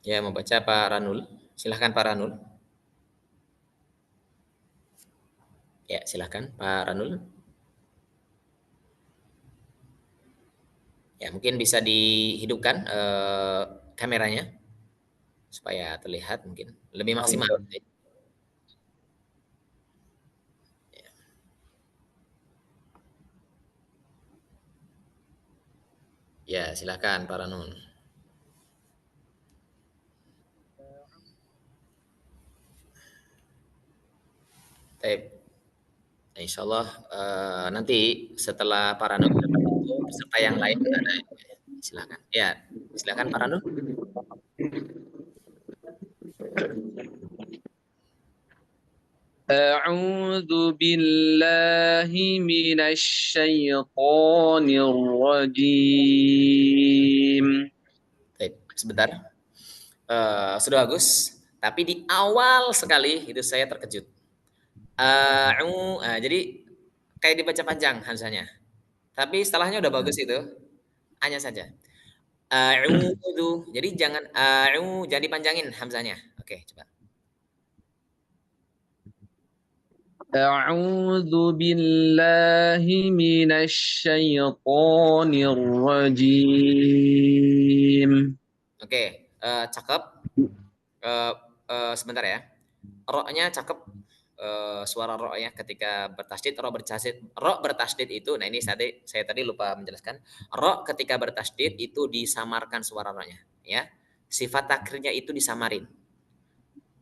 Ya, mau baca Pak Ranul. Silahkan Pak Ranul. Ya, silahkan Pak Ranul. Ya, mungkin bisa dihidupkan kameranya supaya terlihat mungkin lebih maksimal. Ya, silahkan Pak Ranul. Baik. Insya Allah nanti setelah Pak Ranul peserta yang lain ada. Silakan. Ya, silakan Pak Ranul. أعوذ بالله من الشيطان الرجيم. Baik, sebentar. Sudah bagus. Tapi di awal sekali itu saya terkejut. Jadi kayak dibaca panjang hamzahnya. Tapi setelahnya udah bagus itu. Hanya saja. A'udzu. Jadi jangan jadi panjangin hamzahnya. Oke, coba. أعوذ بالله من الشيطان الرجيم. Oke, cakep. sebentar ya. Ro-nya cakep, suara ro ya ketika bertasydid, ro bertasydid itu, nah ini saya tadi lupa menjelaskan. Ro ketika bertasydid itu disamarkan suara ro-nya ya. Sifat takrirnya itu disamarin.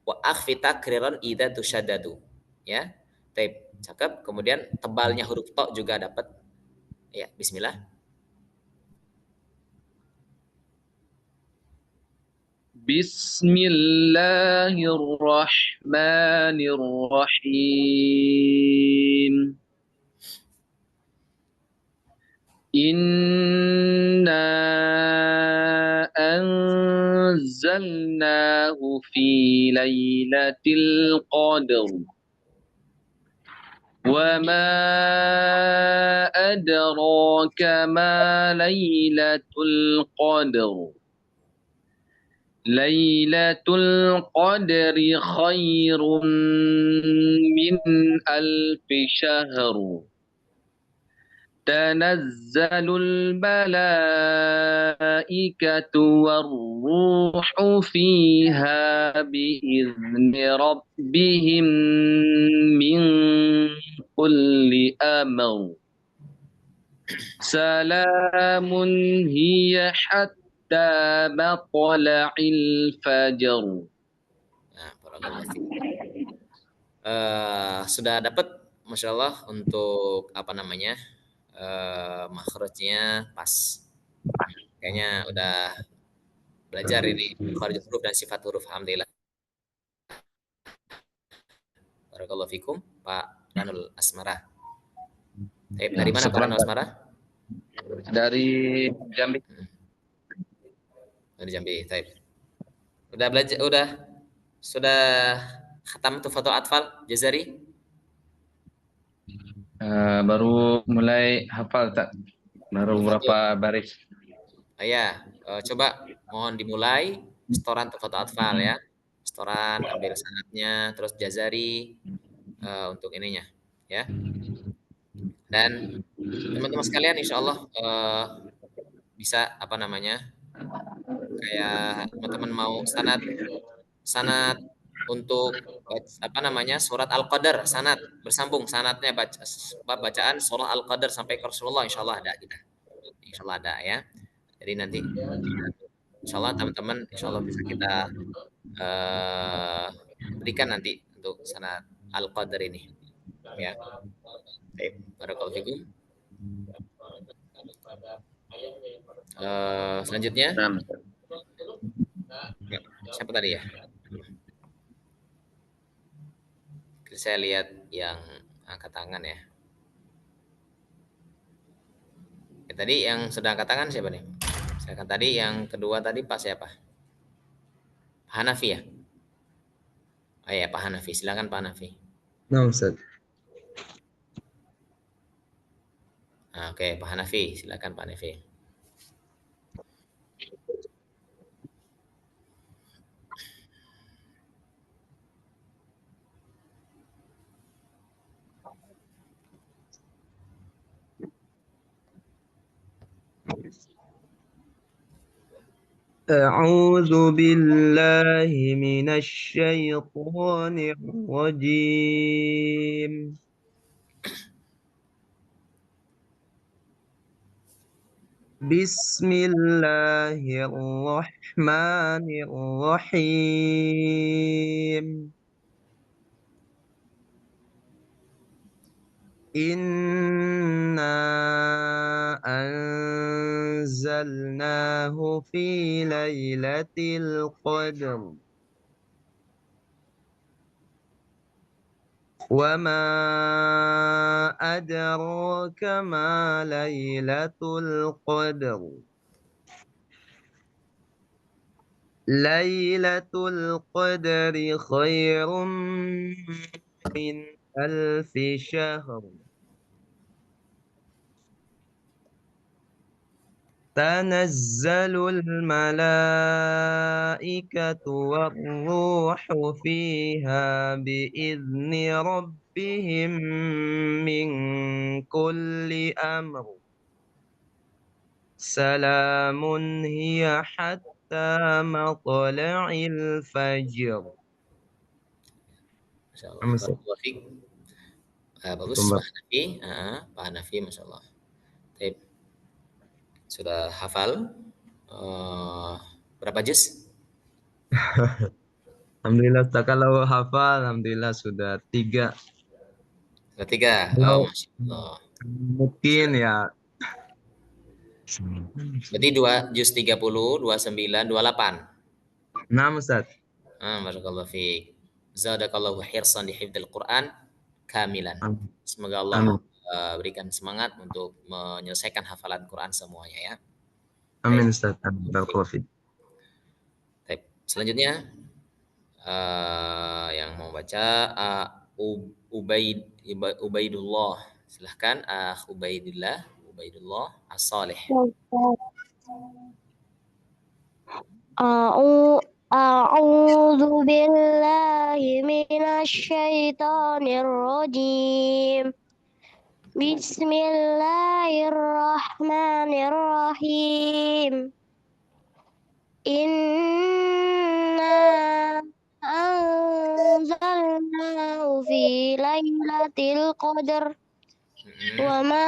Wa akhfi takriran idza tushaddadu. Ya. Taib, cakep. Kemudian tebalnya huruf to juga dapat. Ya, bismillah. Bismillahirrahmanirrahim. Inna anzalnahu fi lailatul qadr. Wa ma adraka ma lailatul qadr. Lailatul qadri khairun min alfi syahr. تنزل الملائكة والروح فيها بإذن ربهم من كل أمر سلام هي حتى مطلع الفجر. Nah, sudah dapat, masya Allah, untuk apa namanya, makhrajnya pas. Kayaknya udah belajar ini makhraj huruf dan sifat huruf. Alhamdulillah. Barakallahu fikum, Pak Ranul Asmara. Dari mana Pak Syukran, Ranul Pak. Asmara? Dari Jambi. Dari Jambi. Taib. Udah belajar, sudah khatam Tuhfatul Atfal Jazari? Baru mulai hafal, tak? Baru Tuhfatul. beberapa baris. Ya, coba mohon dimulai setoran Tuhfatul Atfal ya. Setoran, ambil sanatnya, terus Jazari untuk ininya ya. Dan teman-teman sekalian, insya Allah bisa apa namanya, kayak teman-teman mau sanat sanat untuk apa namanya, surat Al-Qadar, sanat bersambung, sanatnya bacaan surah Al-Qadar sampai ke Rasulullah, insya Allah ada kita, insya Allah ada ya. Jadi nanti insya Allah teman-teman, insya Allah bisa kita berikan nanti untuk sanat Al-Qadar ini ya. Baik, barakallahu fikum. Selanjutnya Nah, siapa tadi ya? Saya lihat yang angkat tangan ya. Tadi yang sudah angkat tangan siapa nih? Saya kan tadi yang kedua tadi Pak siapa? Pak Hanafi ya? Oh iya, Pak Hanafi. Silakan Pak Hanafi. nah, Ustaz. Nah, oke, Pak Hanafi. Silakan Pak Hanafi. أعوذ بالله من الشيطان الرجيم. بسم الله الرحمن الرحيم. إنا أنزلناه في ليلة القدر وما أدراك ما ليلة القدر ليلة القدر خير من ألف شهر تنزل الملائكة والروح فيها بإذن ربهم من كل أمر سلام هي حتى مطلع الفجر. Masyaallah. Amin, Ustaz. Barakallahu fiik. Bagus Tumba. Pak Hanafi. Pak Hanafi masyaallah. Baik. Sudah hafal berapa juz? Alhamdulillah, Ustaz. Kalau hafal, alhamdulillah sudah 3. Sudah 3. Oh, Kalau Masya Allah. mungkin Sudah. ya Berarti 2 juz 30, 29, 28. 6, Ustaz. Barakallahu fiik. Zadakallahu hirsan di hifdzil Quran kamilan. Amin. Semoga Allah Amin. berikan semangat untuk menyelesaikan hafalan Quran semuanya ya. Amin, Baik. Ustaz. Amin. Barakallahu fiik. Baik. Selanjutnya yang mau baca Ubaidullah. Silahkan Ubaidullah As-Salih. أعوذ بالله من الشيطان الرجيم بسم الله الرحمن الرحيم إنا أنزلناه في ليلة القدر وما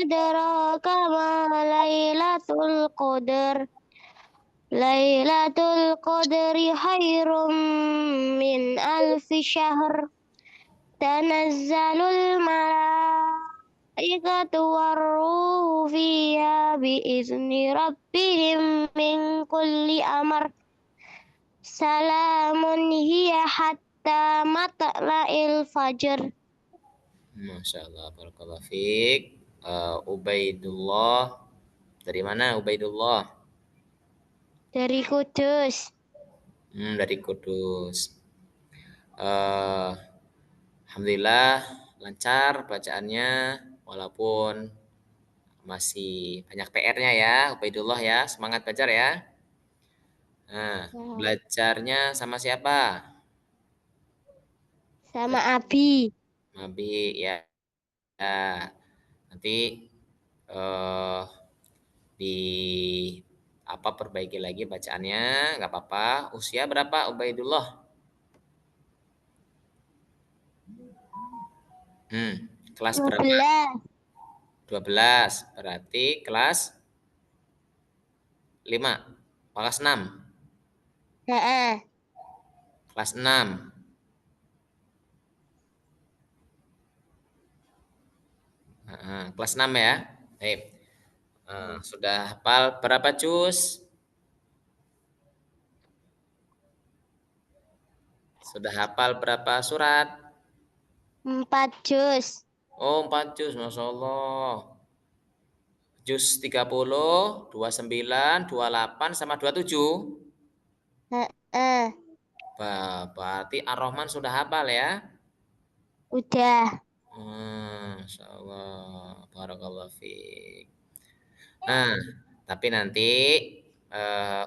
أدراك ما ليلة القدر ليلة القدر خير من 1000 شهر تنزل الملائكة والروح فيها بإذن ربهم من كل أمر سلام هي حتى مطلع الفجر. Masya Allah, barakallahu fiik. Ubaidullah. Dari mana Ubaidullah? Dari Kudus. Dari Kudus. Alhamdulillah lancar bacaannya walaupun masih banyak PR-nya ya, Ubaidullah ya. Semangat belajar ya. Nah, belajarnya sama siapa? Sama Abi. Nabi ya. Ya. Nanti eh di perbaiki lagi bacaannya, nggak apa-apa. Usia berapa Ubaidullah? Kelas berapa? 12. 12. Berarti kelas 5. Kelas 6. Kelas 6. Kelas 6 ya. Baik. Sudah hafal berapa juz? Sudah hafal berapa surat? 4 juz. Oh, 4 juz, Masya Allah. Juz 30, 29, 28, sama 27. Berarti Ar-Rahman sudah hafal ya? Udah. Masya Allah. Barakallahu fiik. Nah, tapi nanti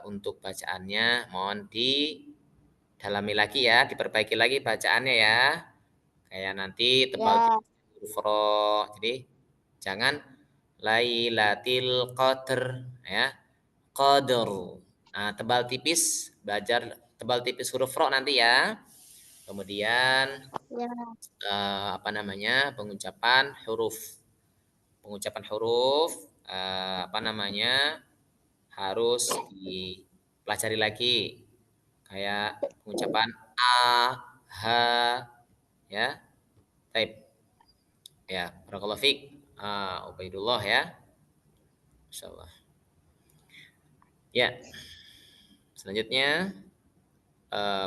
untuk bacaannya mohon didalami lagi ya, diperbaiki lagi bacaannya ya. Kayak nanti tebal Ya. huruf ro. Jadi jangan Lailatul Qadr ya. Qadr. Nah, tebal tipis, belajar tebal tipis huruf ro nanti ya. Kemudian Ya. pengucapan huruf. Pengucapan huruf harus dipelajari lagi. Kayak pengucapan a, ha, ya. Baik. Ya, barakallahu fiik. Ubaidullah ya. Masyaallah. Ya. Selanjutnya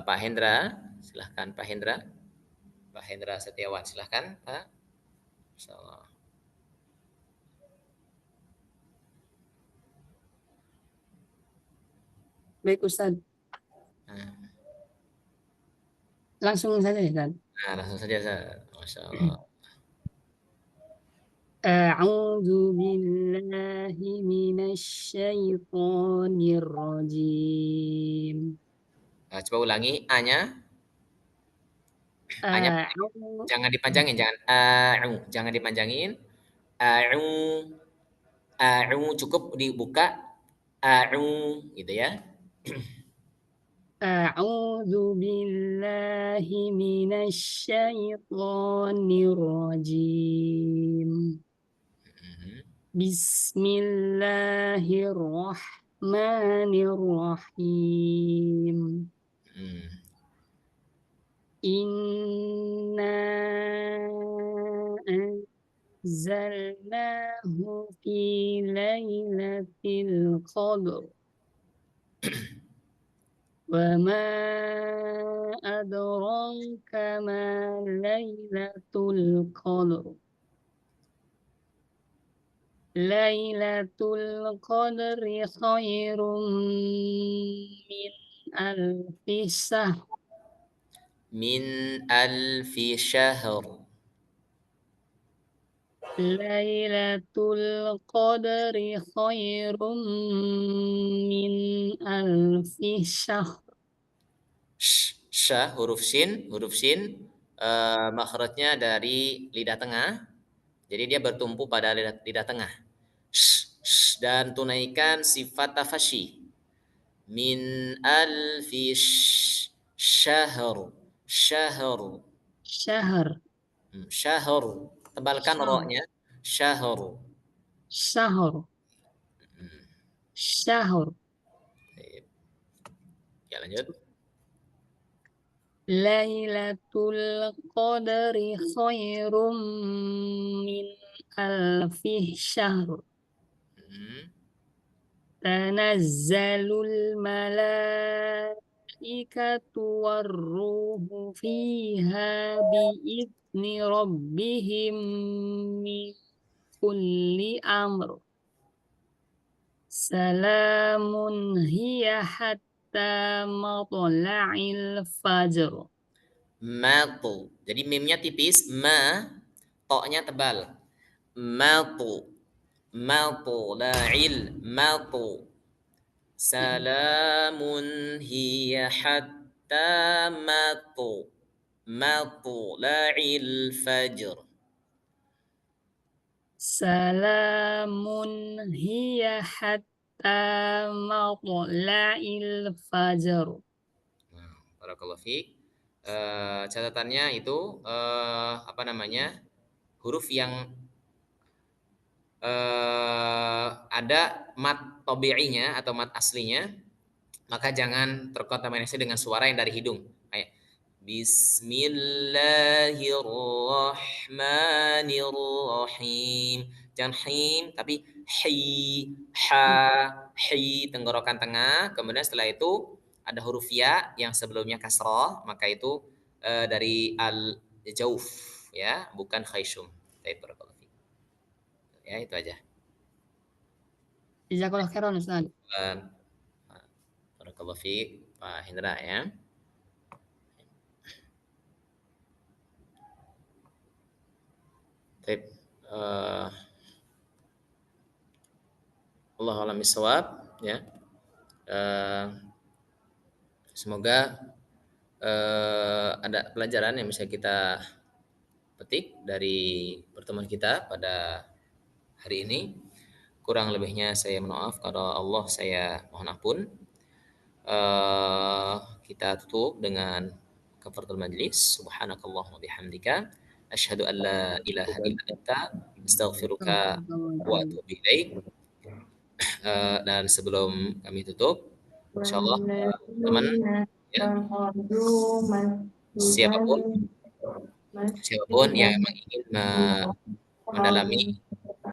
Pak Hendra, silahkan Pak Hendra. Pak Hendra Setiawan, silahkan Pak. Masyaallah. Baik Ustaz, Nah, langsung saja ya Ustaz. langsung saja Ustaz. Masyaallah. A'udzu billahi minasyaitonir rajim. Coba ulangi A-nya. A-nya jangan dipanjangin, jangan dipanjangin. Cukup dibuka. Gitu ya. أعوذ بالله من الشيطان الرجيم Mhm. بسم الله الرحمن الرحيم Hmm. إنا أنزلناه في ليلة القدر وما أدراك ما ليلة القدر ليلة القدر خير من ألف شهر Min alfi syahr. ليلة القدر خير من ألف شهر Sya huruf shin makhrajnya dari lidah tengah. Jadi dia bertumpu pada lidah tengah. Dan tunaikan sifat tafashi. Min alfi syahr. Syahr. شهر Syahr. Tebalkan شهر ro-nya. Syahr. شهر شهر Baik. Ya lanjut. ليلة القدر خير من ألف شهر Hmm. تنزل الملائكة والروح فيها بإذن ربهم من كل أمر سلام هي حتى مطلع الفجر Matu. Jadi mimnya tipis, to-nya tebal. Matu. Matu la'il matu. Salamun hiya hatta matu. Matu la'il fajr. سلام هي حتى مطلع الفجر Nah, barakallahu fiik. Catatannya itu apa namanya? Huruf yang ada mat tobi'inya atau mat aslinya, maka jangan terkontaminasi dengan suara yang dari hidung. Kayak Bismillahirrahmanirrahim. Jangan him, tapi hi, tenggorokan tengah. Kemudian setelah itu ada huruf ya yang sebelumnya kasroh, maka itu dari al jauf, ya, bukan khaisyum. Baik, barakallahu fiik. Ya, itu aja. Jazakallah khairan Ustaz. Dan barakallahu fiik Pak Hendra ya. Baik. Allahu a'lam bishawab ya. Semoga ada pelajaran yang bisa kita petik dari pertemuan kita pada hari ini. Kurang lebihnya saya mohon maaf, kalau Allah saya mohon ampun. Kita tutup dengan kafaratul majlis. Subhanakallahumma bihamdika asyhadu an la ilaha illa anta astaghfiruka wa atubu ilaik. Dan sebelum kami tutup, insyaallah teman ya, siapapun siapapun yang memang ingin mendalami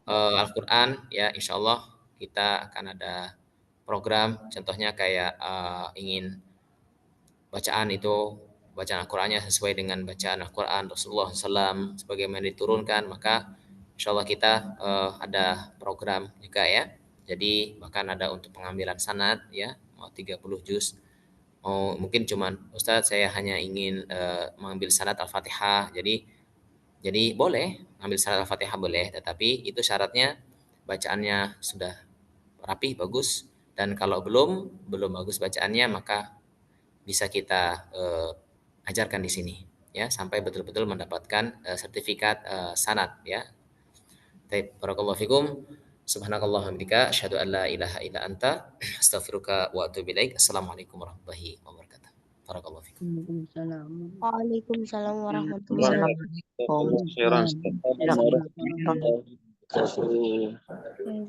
Al-Qur'an ya, insyaallah kita akan ada program, contohnya kayak ingin bacaan itu bacaan Al-Qur'annya sesuai dengan bacaan Al-Qur'an Rasulullah SAW sebagaimana diturunkan, maka insyaallah kita ada program juga ya. Jadi bahkan ada untuk pengambilan sanad ya, mau 30 juz. Oh, mungkin cuman Ustadz saya hanya ingin mengambil sanad Al-Fatihah. Jadi boleh ambil sanad Al-Fatihah boleh, tetapi itu syaratnya bacaannya sudah rapi bagus, dan kalau belum bagus bacaannya maka bisa kita ajarkan di sini ya sampai betul-betul mendapatkan sertifikat sanad ya. Baik, barakallahu fikum. Subhanakallahumma hamdika asyhadu an la ilaha illa anta astaghfiruka wa atubu ilaik. Assalamualaikum warahmatullahi wabarakatuh. Barakallahu fikum. Waalaikumsalam. Waalaikumsalam warahmatullahi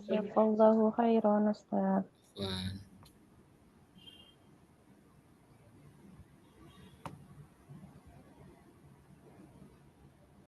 Jazakallahu khairan, Ustaz. Wah.